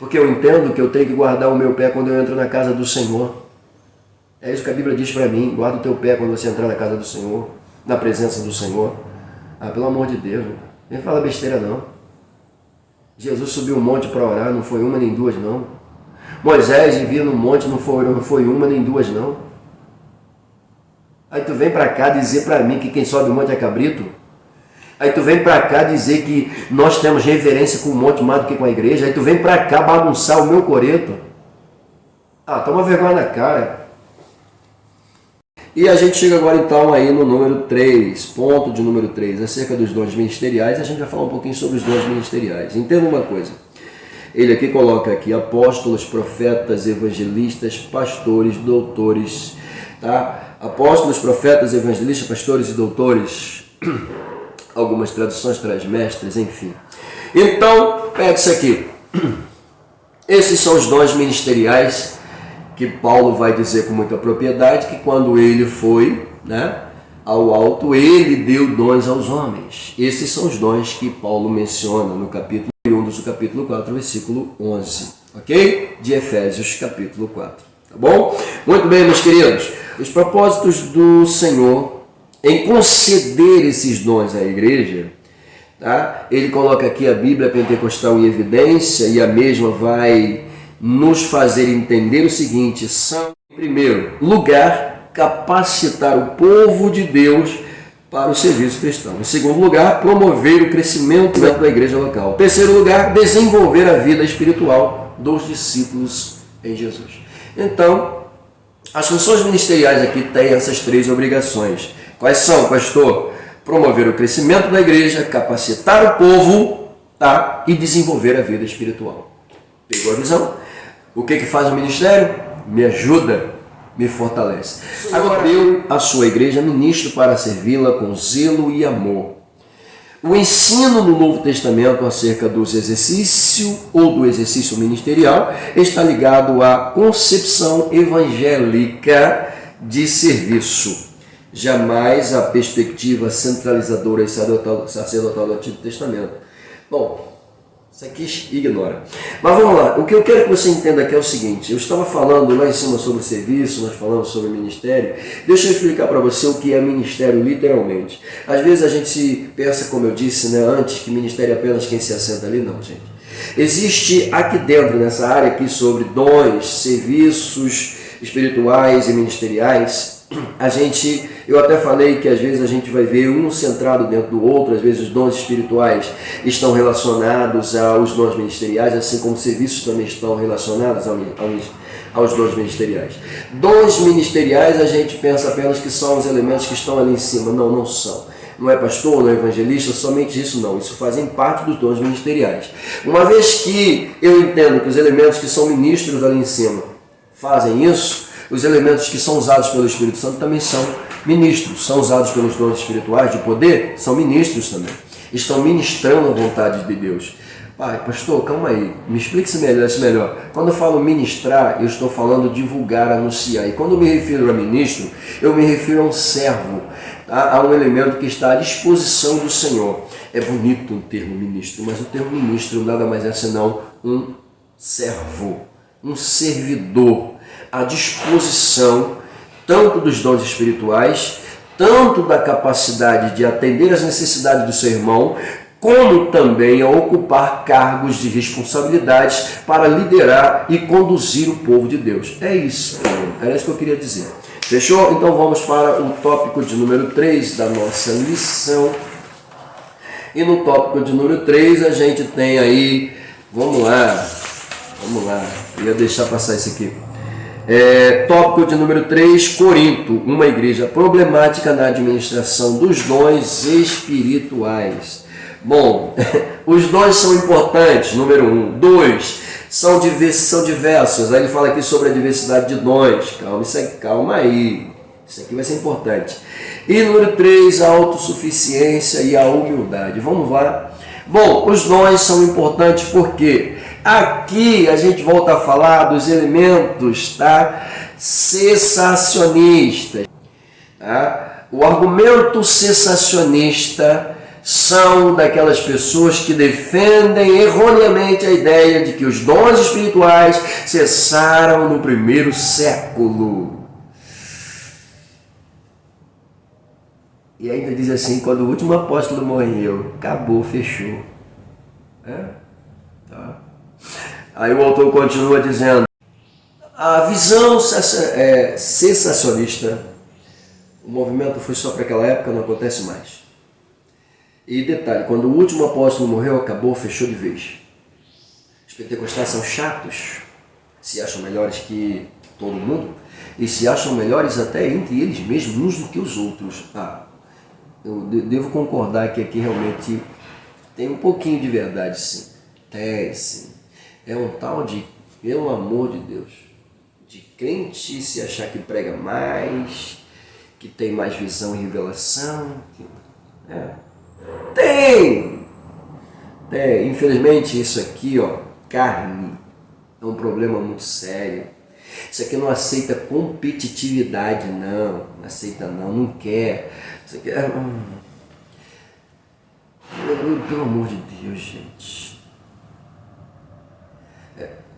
Porque eu entendo que eu tenho que guardar o meu pé quando eu entro na casa do Senhor. É isso que a Bíblia diz para mim, guarda o teu pé quando você entrar na casa do Senhor, na presença do Senhor. Ah, pelo amor de Deus, não fala besteira não. Jesus subiu um monte para orar, não foi uma nem duas não. Moisés vivia no monte, não foi uma nem duas não. Aí tu vem para cá dizer para mim que quem sobe o monte é cabrito? Aí tu vem para cá dizer que nós temos reverência com o monte mais do que com a igreja? Aí tu vem para cá bagunçar o meu coreto? Ah, toma vergonha na cara. E a gente chega agora então aí no número 3, ponto de número 3, acerca dos dons ministeriais. A gente vai falar um pouquinho sobre os dons ministeriais. Entenda uma coisa, ele aqui coloca aqui apóstolos, profetas, evangelistas, pastores, doutores, tá? Apóstolos, profetas, evangelistas, pastores e doutores, algumas traduções traz mestres, enfim. Então, pega isso aqui. Esses são os dons ministeriais que Paulo vai dizer com muita propriedade que quando ele foi, ao alto, ele deu dons aos homens. Esses são os dons que Paulo menciona no capítulo 1 do capítulo 4, versículo 11, ok? De Efésios, capítulo 4, tá bom? Muito bem, meus queridos, os propósitos do Senhor em conceder esses dons à igreja, tá? Ele coloca aqui a Bíblia Pentecostal em evidência e a mesma vai nos fazer entender o seguinte: são, em primeiro lugar, capacitar o povo de Deus para o serviço cristão. Em segundo lugar, promover o crescimento da igreja local. Em terceiro lugar, desenvolver a vida espiritual dos discípulos em Jesus. Então, as funções ministeriais aqui têm essas três obrigações. Quais são, pastor? Promover o crescimento da igreja, capacitar o povo, tá? E desenvolver a vida espiritual. Pegou a visão? O que faz o ministério? Me ajuda, me fortalece. Agora, deu a sua igreja ministro para servi-la com zelo e amor. O ensino no Novo Testamento acerca dos exercício ou do exercício ministerial está ligado à concepção evangélica de serviço, jamais a perspectiva centralizadora e sacerdotal do Antigo Testamento. Bom, isso aqui ignora. Mas vamos lá, o que eu quero que você entenda aqui é o seguinte: eu estava falando lá em cima sobre serviço, nós falamos sobre ministério. Deixa eu explicar para você o que é ministério literalmente. Às vezes a gente pensa, como eu disse antes, que ministério é apenas quem se assenta ali. Não, gente. Existe aqui dentro, nessa área aqui, sobre dons, serviços espirituais e ministeriais. Eu até falei que às vezes a gente vai ver um centrado dentro do outro, às vezes os dons espirituais estão relacionados aos dons ministeriais, assim como os serviços também estão relacionados aos dons ministeriais. Dons ministeriais a gente pensa apenas que são os elementos que estão ali em cima. Não, não são. Não é pastor, não é evangelista, somente isso não. Isso fazem parte dos dons ministeriais. Uma vez que eu entendo que os elementos que são ministros ali em cima fazem isso, os elementos que são usados pelo Espírito Santo também são ministros, são usados pelos dons espirituais de poder, são ministros também. Estão ministrando a vontade de Deus. Pai, pastor, calma aí, me explique isso melhor. Quando eu falo ministrar, eu estou falando divulgar, anunciar. E quando eu me refiro a ministro, eu me refiro a um servo, tá? A um elemento que está à disposição do Senhor. É bonito o termo ministro, mas o termo ministro nada mais é senão um servo, um servidor, à disposição tanto dos dons espirituais, tanto da capacidade de atender às necessidades do seu irmão, como também a ocupar cargos de responsabilidades para liderar e conduzir o povo de Deus. É isso, era isso que eu queria dizer. Fechou? Então vamos para o tópico de número 3 da nossa lição. E no tópico de número 3 a gente tem aí, vamos lá, eu ia deixar passar isso aqui. Tópico de número 3, Corinto, uma igreja problemática na administração dos dons espirituais. Bom, os dons são importantes, número 1. 2, são diversos. Aí ele fala aqui sobre a diversidade de dons. Calma aí. Isso aqui vai ser importante. E número 3, a autossuficiência e a humildade. Vamos lá. Bom, os dons são importantes porque aqui a gente volta a falar dos elementos, tá? Cessacionistas. Tá? O argumento cessacionista são daquelas pessoas que defendem erroneamente a ideia de que os dons espirituais cessaram no primeiro século. E ainda diz assim, quando o último apóstolo morreu, acabou, fechou. Tá. Aí o autor continua dizendo, a visão cessacionista, o movimento foi só para aquela época, não acontece mais. E detalhe, quando o último apóstolo morreu, acabou, fechou de vez. Os pentecostais são chatos, se acham melhores que todo mundo, e se acham melhores até entre eles mesmos, uns do que os outros. Eu devo concordar que aqui realmente tem um pouquinho de verdade, sim. Tem, sim. É um tal de, pelo amor de Deus, de crente se achar que prega mais, que tem mais visão e revelação. Tem! Infelizmente isso aqui, carne, é um problema muito sério. Isso aqui não aceita competitividade, não aceita não quer. Isso aqui pelo amor de Deus, gente.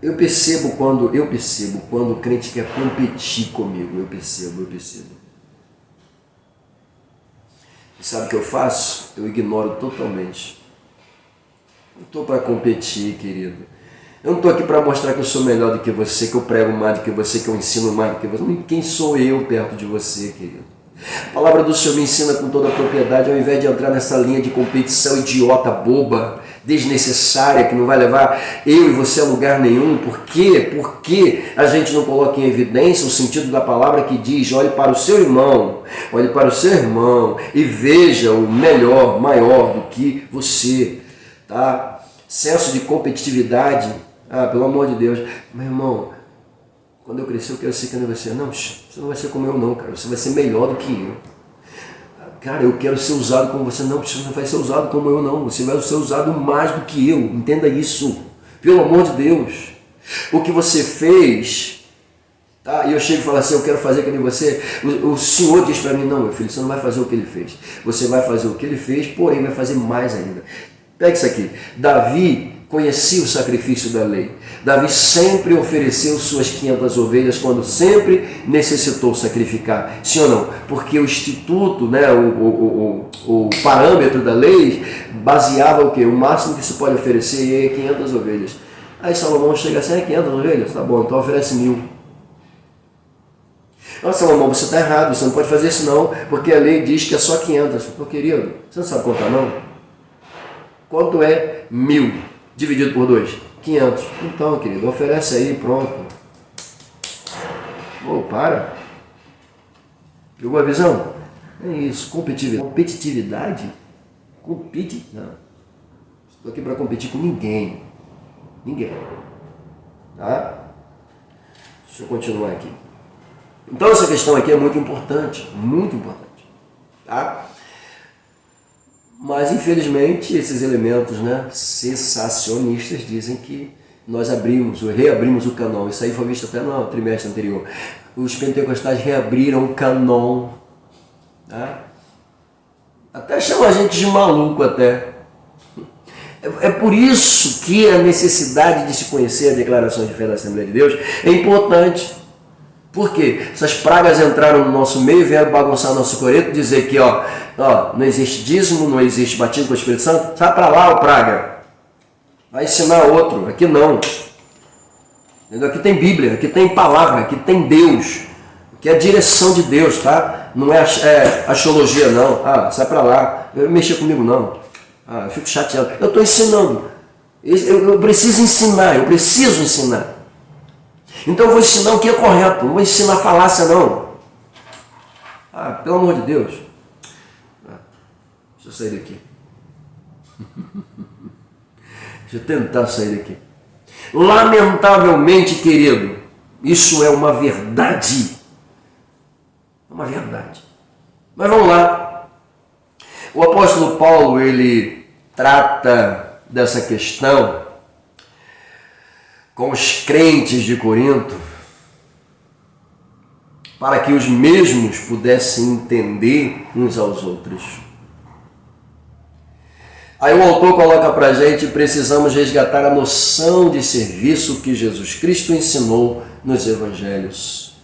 Eu percebo quando o crente quer competir comigo, eu percebo. E sabe o que eu faço? Eu ignoro totalmente. Não estou para competir, querido. Eu não estou aqui para mostrar que eu sou melhor do que você, que eu prego mais do que você, que eu ensino mais do que você. Quem sou eu perto de você, querido? A palavra do Senhor me ensina com toda a propriedade, ao invés de entrar nessa linha de competição idiota, boba, desnecessária, que não vai levar eu e você a lugar nenhum. Por quê? Porque a gente não coloca em evidência o sentido da palavra que diz, olhe para o seu irmão e veja o melhor, maior do que você, tá? Senso de competitividade, pelo amor de Deus, meu irmão, quando eu crescer eu quero ser que nem você. Não, você não vai ser como eu não, cara, você vai ser melhor do que eu. Cara, eu quero ser usado como você. Não, você não vai ser usado como eu não, você vai ser usado mais do que eu, entenda isso, pelo amor de Deus. O que você fez, tá? E eu chego e falo assim, eu quero fazer que nem você. O Senhor diz para mim, não, meu filho, você não vai fazer o que ele fez. Você vai fazer o que ele fez, porém vai fazer mais ainda. Pega isso aqui. Davi conhecia o sacrifício da lei. Davi sempre ofereceu suas 500 ovelhas quando sempre necessitou sacrificar. Sim ou não? Porque o instituto, né, o parâmetro da lei baseava o quê? O máximo que se pode oferecer é 500 ovelhas. Aí Salomão chega assim, 500 ovelhas? Tá bom, então oferece 1000. Nossa, Salomão, você está errado, você não pode fazer isso não, porque a lei diz que é só 500. Meu querido, você não sabe contar não? Quanto é 1000 dividido por 2? 500. Então, querido, oferece aí, pronto. Para. Pegou a visão? É isso, competitividade. Não. Estou aqui para competir com ninguém. Tá? Deixa eu continuar aqui. Então, essa questão aqui é muito importante. Tá? Mas, infelizmente, esses elementos, né, cessacionistas dizem que nós reabrimos o canon. Isso aí foi visto até no trimestre anterior. Os pentecostais reabriram o canon. Tá? Até chamam a gente de maluco até. É por isso que a necessidade de se conhecer a declaração de fé da Assembleia de Deus é importante. Por quê? Essas pragas entraram no nosso meio e vieram bagunçar nosso coreto, dizer que não existe dízimo, não existe batismo com o Espírito Santo. Sai para lá, praga. Vai ensinar outro. Aqui não. Entendeu? Aqui tem Bíblia, aqui tem palavra, aqui tem Deus. Aqui é a direção de Deus, tá? Não é axiologia, não. Sai para lá. Eu não mexer comigo, não. Eu fico chateado. Eu estou ensinando. Eu preciso ensinar. Então eu vou ensinar o que é correto, não vou ensinar falácia não. Pelo amor de Deus. Deixa eu sair daqui. Deixa eu tentar sair daqui. Lamentavelmente, querido, isso é uma verdade. Mas vamos lá. O apóstolo Paulo, ele trata dessa questão com os crentes de Corinto, para que os mesmos pudessem entender uns aos outros. Aí o autor coloca para a gente: precisamos resgatar a noção de serviço que Jesus Cristo ensinou nos evangelhos,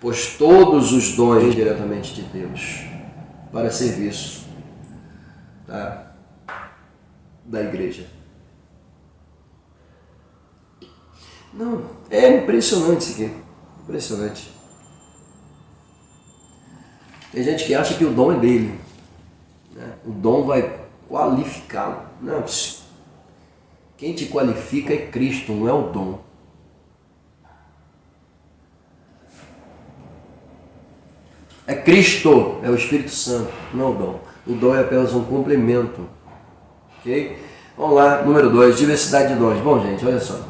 pois todos os dons diretamente de Deus para serviço, tá, da igreja. Não, é impressionante isso aqui, impressionante. Tem gente que acha que o dom é dele, né? O dom vai qualificá-lo. Não, quem te qualifica é Cristo, não é o dom. É Cristo, é o Espírito Santo, não é o dom. O dom é apenas um complemento. Ok? Vamos lá, número 2, diversidade de dons. Bom, gente, olha só.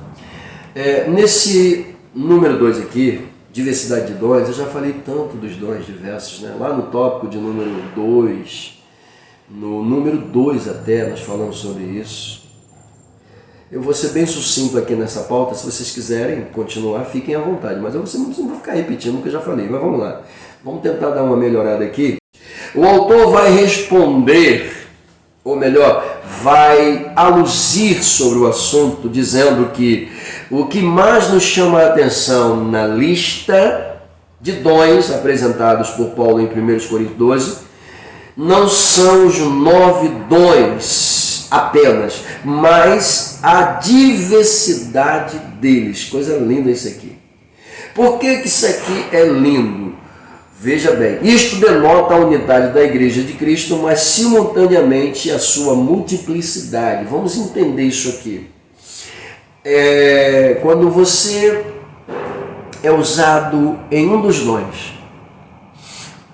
Nesse número 2 aqui, diversidade de dons, eu já falei tanto dos dons diversos, né? Lá no tópico de número 2, no número 2 até, nós falamos sobre isso. Eu vou ser bem sucinto aqui nessa pauta, se vocês quiserem continuar, fiquem à vontade, mas eu não vou ficar repetindo o que eu já falei, mas vamos lá. Vamos tentar dar uma melhorada aqui. O autor vai responder, ou melhor, vai aluzir sobre o assunto, dizendo que o que mais nos chama a atenção na lista de dons apresentados por Paulo em 1 Coríntios 12 não são os 9 dons apenas, mas a diversidade deles. Coisa linda isso aqui. Por que isso aqui é lindo? Veja bem, isto denota a unidade da Igreja de Cristo, mas simultaneamente a sua multiplicidade. Vamos entender isso aqui. Quando você é usado em um dos dons,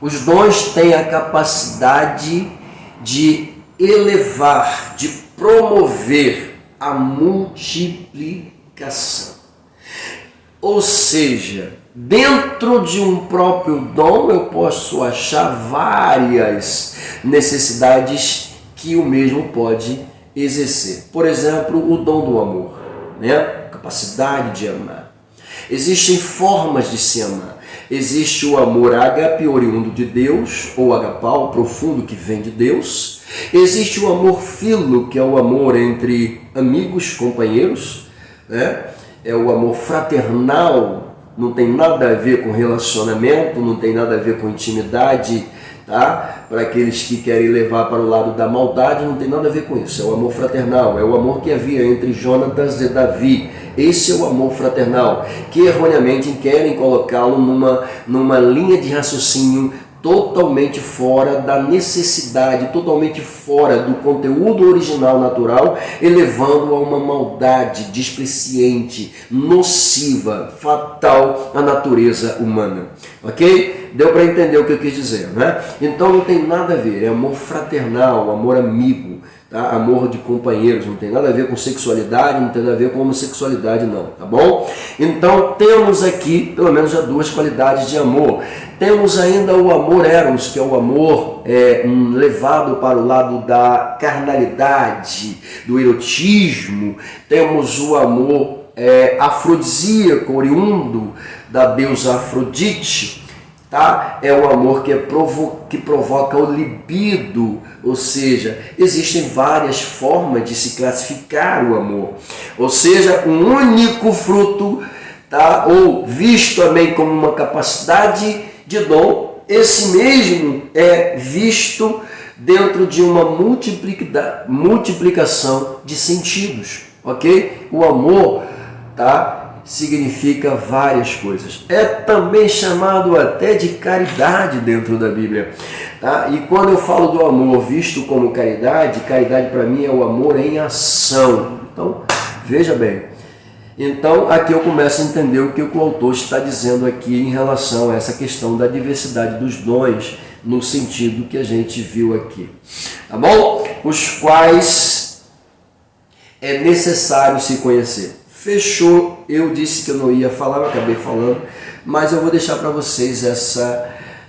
os dons têm a capacidade de elevar, de promover a multiplicação. Ou seja, dentro de um próprio dom eu posso achar várias necessidades que o mesmo pode exercer. Por exemplo, o dom do amor, né? Capacidade de amar. Existem formas de se amar. Existe o amor ágape, oriundo de Deus, ou agapau, profundo, que vem de Deus. Existe o amor filo, que é o amor entre amigos, companheiros, né? É o amor fraternal, não tem nada a ver com relacionamento, não tem nada a ver com intimidade, tá? Para aqueles que querem levar para o lado da maldade, não tem nada a ver com isso. É o amor fraternal, é o amor que havia entre Jonatas e Davi. Esse é o amor fraternal, que erroneamente querem colocá-lo numa linha de raciocínio totalmente fora da necessidade, totalmente fora do conteúdo original natural, elevando a uma maldade despreciante, nociva, fatal à natureza humana. Ok? Deu para entender o que eu quis dizer, né? Então não tem nada a ver, é amor fraternal, amor amigo, tá? Amor de companheiros, não tem nada a ver com sexualidade, não tem nada a ver com homossexualidade não, tá bom? Então temos aqui pelo menos já 2 qualidades de amor. Temos ainda o amor eros, que é o amor levado para o lado da carnalidade, do erotismo. Temos o amor afrodisíaco, oriundo da deusa Afrodite. Tá? É o amor que provoca o libido, ou seja, existem várias formas de se classificar o amor, ou seja, um único fruto, tá? Ou visto também como uma capacidade de dom, esse mesmo é visto dentro de uma multiplicação de sentidos, ok? O amor, tá? Significa várias coisas. É também chamado até de caridade dentro da Bíblia. Tá? E quando eu falo do amor visto como caridade, caridade para mim é o amor em ação. Então, veja bem. Então, aqui eu começo a entender o que o autor está dizendo aqui em relação a essa questão da diversidade dos dons, no sentido que a gente viu aqui. Tá bom? Os quais é necessário se conhecer. Fechou, eu disse que eu não ia falar, eu acabei falando, mas eu vou deixar para vocês essa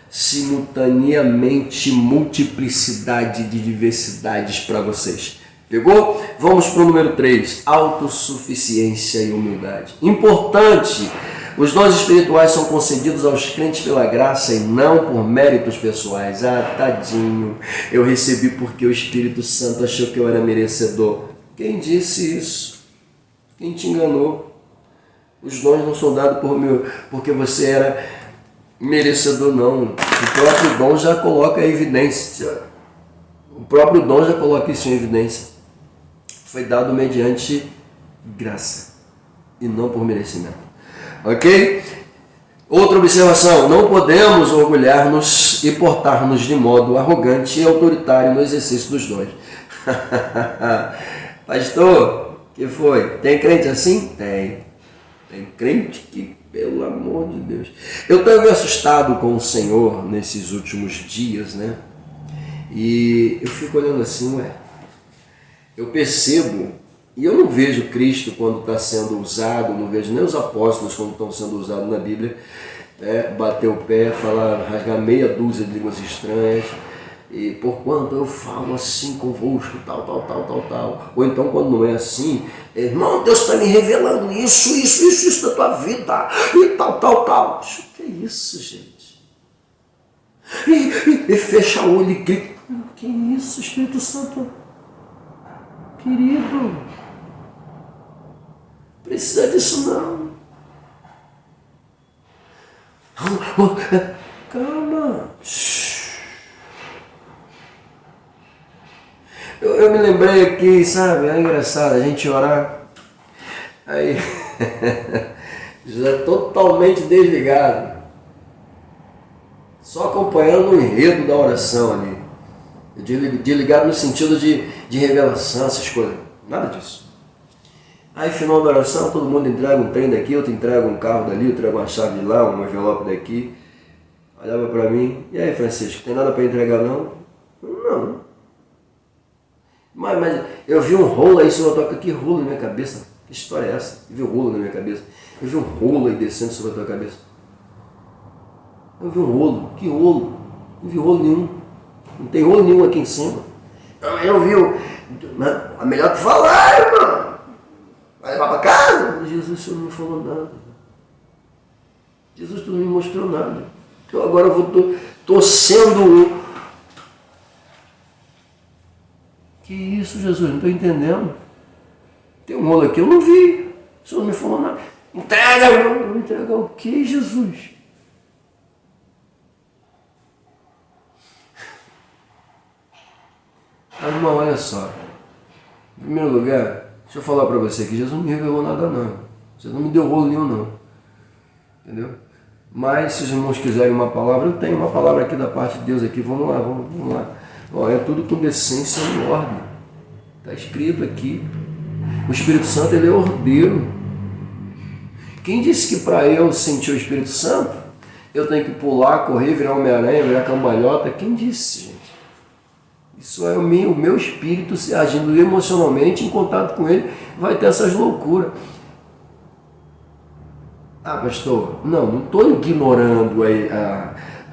simultaneamente multiplicidade de diversidades para vocês. Pegou? Vamos para o número 3, autossuficiência e humildade. Importante Os dons espirituais são concedidos aos crentes pela graça e não por méritos pessoais. Ah, tadinho, eu recebi porque o Espírito Santo achou que eu era merecedor. Quem disse isso? Quem te enganou? Os dons não são dados porque você era merecedor, não. O próprio dom já coloca a evidência. O próprio dom já coloca isso em evidência. Foi dado mediante graça e não por merecimento. Ok? Outra observação: não podemos orgulhar-nos e portar-nos de modo arrogante e autoritário no exercício dos dons. Pastor, que foi? Tem crente assim? Tem. Tem crente que, pelo amor de Deus. Eu tenho me assustado com o Senhor nesses últimos dias, né? E eu fico olhando assim, eu percebo, e eu não vejo Cristo quando está sendo usado, não vejo nem os apóstolos quando estão sendo usados na Bíblia, bater o pé, falar, rasgar meia dúzia de línguas estranhas, e porquanto eu falo assim convosco, tal. Ou então quando não é assim, irmão, Deus está me revelando isso da tua vida, e tal. Que é isso, gente? E fecha o olho e grita. Que isso, Espírito Santo? Querido, precisa disso não. Calma. Eu me lembrei aqui, sabe, é engraçado a gente orar, aí já totalmente desligado, só acompanhando o enredo da oração ali, desligado no sentido de revelação, essas coisas, nada disso. Aí final da oração, todo mundo entrega um trem daqui, outro entrega um carro dali, eu entrego uma chave de lá, um envelope daqui, olhava pra mim, e aí Francisco, tem nada pra entregar não? Não. Mas eu vi um rolo aí, Senhor, toca, que rolo na minha cabeça? Que história é essa? Eu vi um rolo na minha cabeça. Eu vi um rolo aí descendo sobre a tua cabeça. Eu vi um rolo. Que rolo? Não vi rolo nenhum. Não tem rolo nenhum aqui em cima. Eu vi o... É melhor tu falar, irmão. Vai levar para casa? Jesus, o Senhor não me falou nada. Jesus, tu não me mostrou nada. Então agora eu tô sendo... Que isso, Jesus? Não estou entendendo. Tem um rolo aqui, eu não vi. O Senhor não me falou nada. Entrega, irmão. Eu vou entregar o que, Jesus? Irmão, olha só. Em primeiro lugar, deixa eu falar para você que Jesus não me revelou nada não. Você não me deu rolo nenhum não. Entendeu? Mas se os irmãos quiserem uma palavra, eu tenho uma palavra aqui da parte de Deus aqui. Vamos lá. Ó, é tudo com decência e ordem. Está escrito aqui. O Espírito Santo, ele é ordeiro. Quem disse que para eu sentir o Espírito Santo, eu tenho que pular, correr, virar Homem-Aranha, virar cambalhota? Quem disse, gente? Isso é o meu espírito se agindo emocionalmente em contato com ele, vai ter essas loucuras. Ah, pastor, não estou ignorando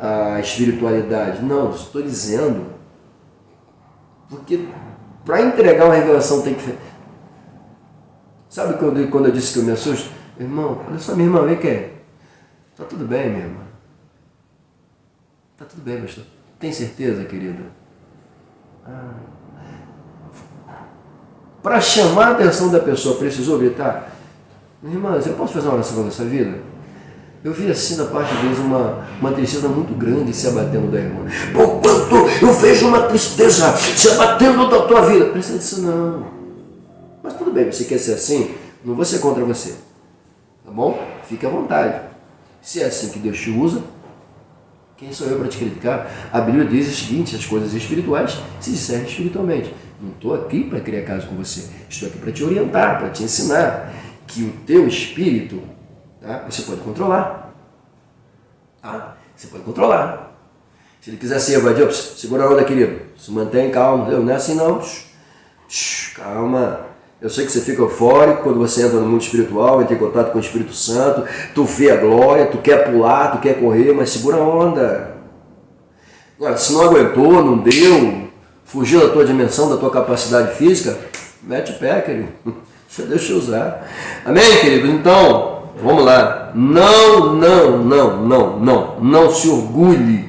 a espiritualidade. Não, estou dizendo... Porque para entregar uma revelação tem que... Sabe quando eu disse que eu me assusto? Irmão, olha só, minha irmã, vem cá. Tá tudo bem, minha irmã? Tá tudo bem, pastor. Tem certeza, querida? Para chamar a atenção da pessoa, precisou gritar? Minha irmã, eu posso fazer uma oração nessa vida? Eu vi assim da parte de Deus uma tristeza muito grande se abatendo da irmã. Porquanto eu vejo uma tristeza se abatendo da tua vida. Precisa disso não. Mas tudo bem, você quer ser assim? Não vou ser contra você. Tá bom? Fique à vontade. Se é assim que Deus te usa, quem sou eu para te criticar? A Bíblia diz o seguinte: as coisas espirituais se discernem espiritualmente. Não estou aqui para criar caso com você. Estou aqui para te orientar, para te ensinar que o teu espírito... Tá? Você pode controlar. Tá? Você pode controlar. Se ele quiser se evadir, segura a onda, querido. Se mantém calmo. Não é assim não. Calma. Eu sei que você fica eufórico quando você entra no mundo espiritual, entra em contato com o Espírito Santo, tu vê a glória, tu quer pular, tu quer correr, mas segura a onda. Agora, se não aguentou, não deu, fugiu da tua dimensão, da tua capacidade física, mete o pé, querido. Deixa eu usar. Amém, querido? Então, Vamos lá. Não se orgulhe.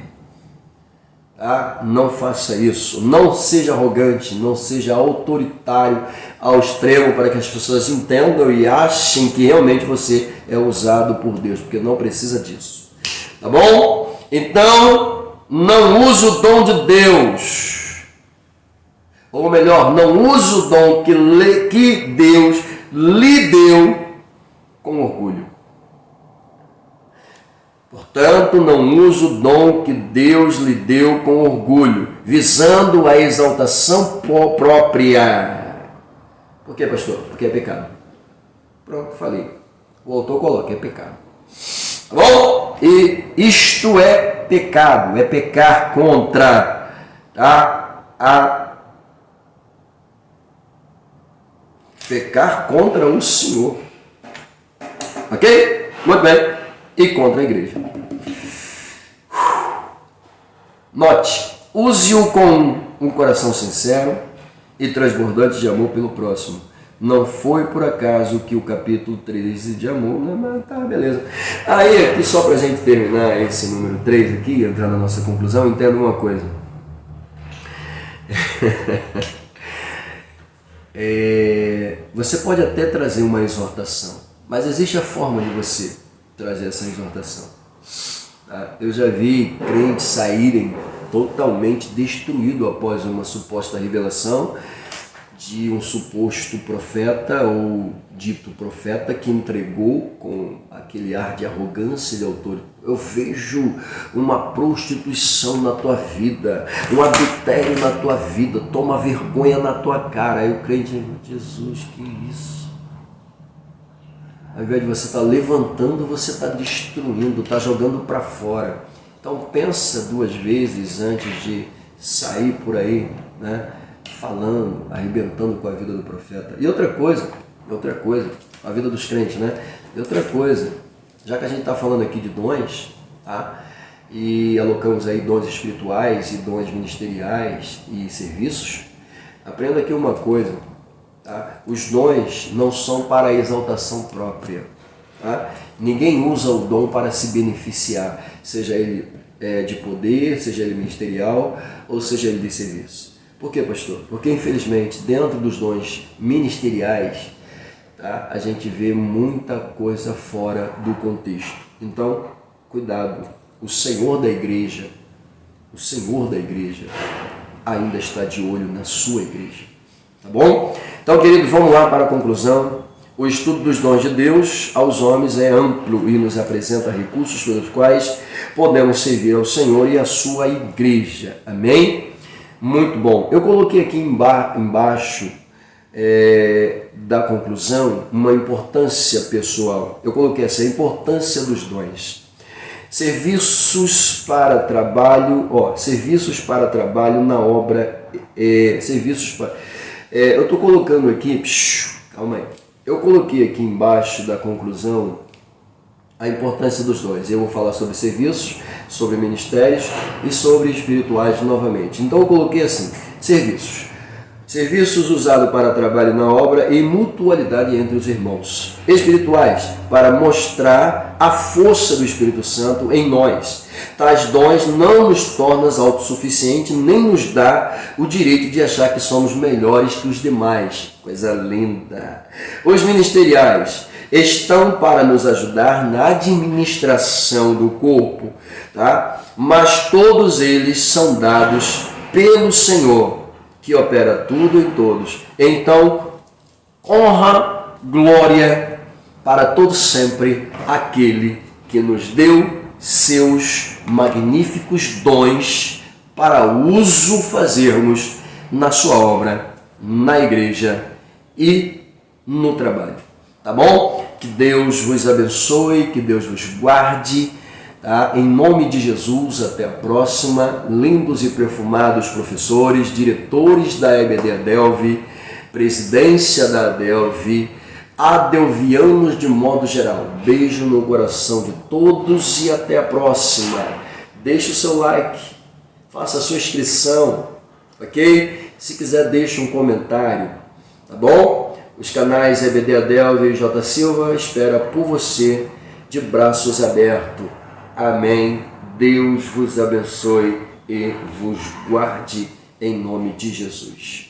Tá? Não faça isso. Não seja arrogante, não seja autoritário ao extremo para que as pessoas entendam e achem que realmente você é usado por Deus, porque não precisa disso. Tá bom? Então, não use o dom de Deus. Ou melhor, não use o dom que Deus lhe deu com orgulho. Portanto, não use o dom que Deus lhe deu com orgulho, visando a exaltação própria. Por quê, pastor? Porque é pecado. Pronto, falei. O autor coloca, é pecado. Tá bom? E isto é pecado, é pecar contra pecar contra o Senhor. Ok? Muito bem. E contra a igreja. Note, use-o com um coração sincero e transbordante de amor pelo próximo. Não foi por acaso que o capítulo 13 de amor, né? Mas tá, beleza. Aí, aqui só pra gente terminar esse número 3 aqui, entrar na nossa conclusão, entenda uma coisa. Você pode até trazer uma exortação, mas existe a forma de você trazer essa exortação. Tá? Eu já vi crentes saírem totalmente destruídos após uma suposta revelação de um suposto profeta ou dito profeta que entregou com aquele ar de arrogância e de autoridade. Eu vejo uma prostituição na tua vida, um adultério na tua vida, toma vergonha na tua cara. Aí o crente, Jesus, que isso? Ao invés de você estar levantando, você está destruindo, está jogando para fora. Então pensa duas vezes antes de sair por aí, né, falando, arrebentando com a vida do profeta. E outra coisa, a vida dos crentes, né? E outra coisa, já que a gente está falando aqui de dons, tá? E alocamos aí dons espirituais e dons ministeriais e serviços, aprenda aqui uma coisa. Tá? Os dons não são para a exaltação própria. Tá? Ninguém usa o dom para se beneficiar, seja ele de poder, seja ele ministerial ou seja ele de serviço. Por quê, pastor? Porque infelizmente dentro dos dons ministeriais, tá, a gente vê muita coisa fora do contexto. Então, cuidado. O Senhor da igreja ainda está de olho na sua igreja. Tá bom? Então, queridos, vamos lá para a conclusão. O estudo dos dons de Deus aos homens é amplo e nos apresenta recursos pelos quais podemos servir ao Senhor e à sua igreja. Amém? Muito bom. Eu coloquei aqui embaixo da conclusão uma importância pessoal. Eu coloquei essa importância dos dons. Serviços para trabalho na obra, eu estou colocando aqui, calma aí, eu coloquei aqui embaixo da conclusão a importância dos dons. Eu vou falar sobre serviços, sobre ministérios e sobre espirituais novamente. Então eu coloquei assim, serviços usados para trabalho na obra e mutualidade entre os irmãos. Espirituais, para mostrar a força do Espírito Santo em nós. Tais dons não nos tornam autossuficientes, nem nos dá o direito de achar que somos melhores que os demais. Coisa linda. Os ministeriais estão para nos ajudar na administração do corpo, tá? Mas todos eles são dados pelo Senhor, que opera tudo em todos. Então, honra, glória para todo sempre aquele que nos deu seus magníficos dons para uso fazermos na sua obra, na igreja e no trabalho. Tá bom? Que Deus vos abençoe, que Deus vos guarde. Tá? Em nome de Jesus, até a próxima. Lindos e perfumados professores, diretores da EBD Adelve, presidência da Adelve, adelvianos de modo geral. Beijo no coração de todos e até a próxima. Deixe o seu like, faça a sua inscrição, ok? Se quiser, deixe um comentário, tá bom? Os canais EBD Adelvio e J. Silva espera por você de braços abertos. Amém. Deus vos abençoe e vos guarde em nome de Jesus.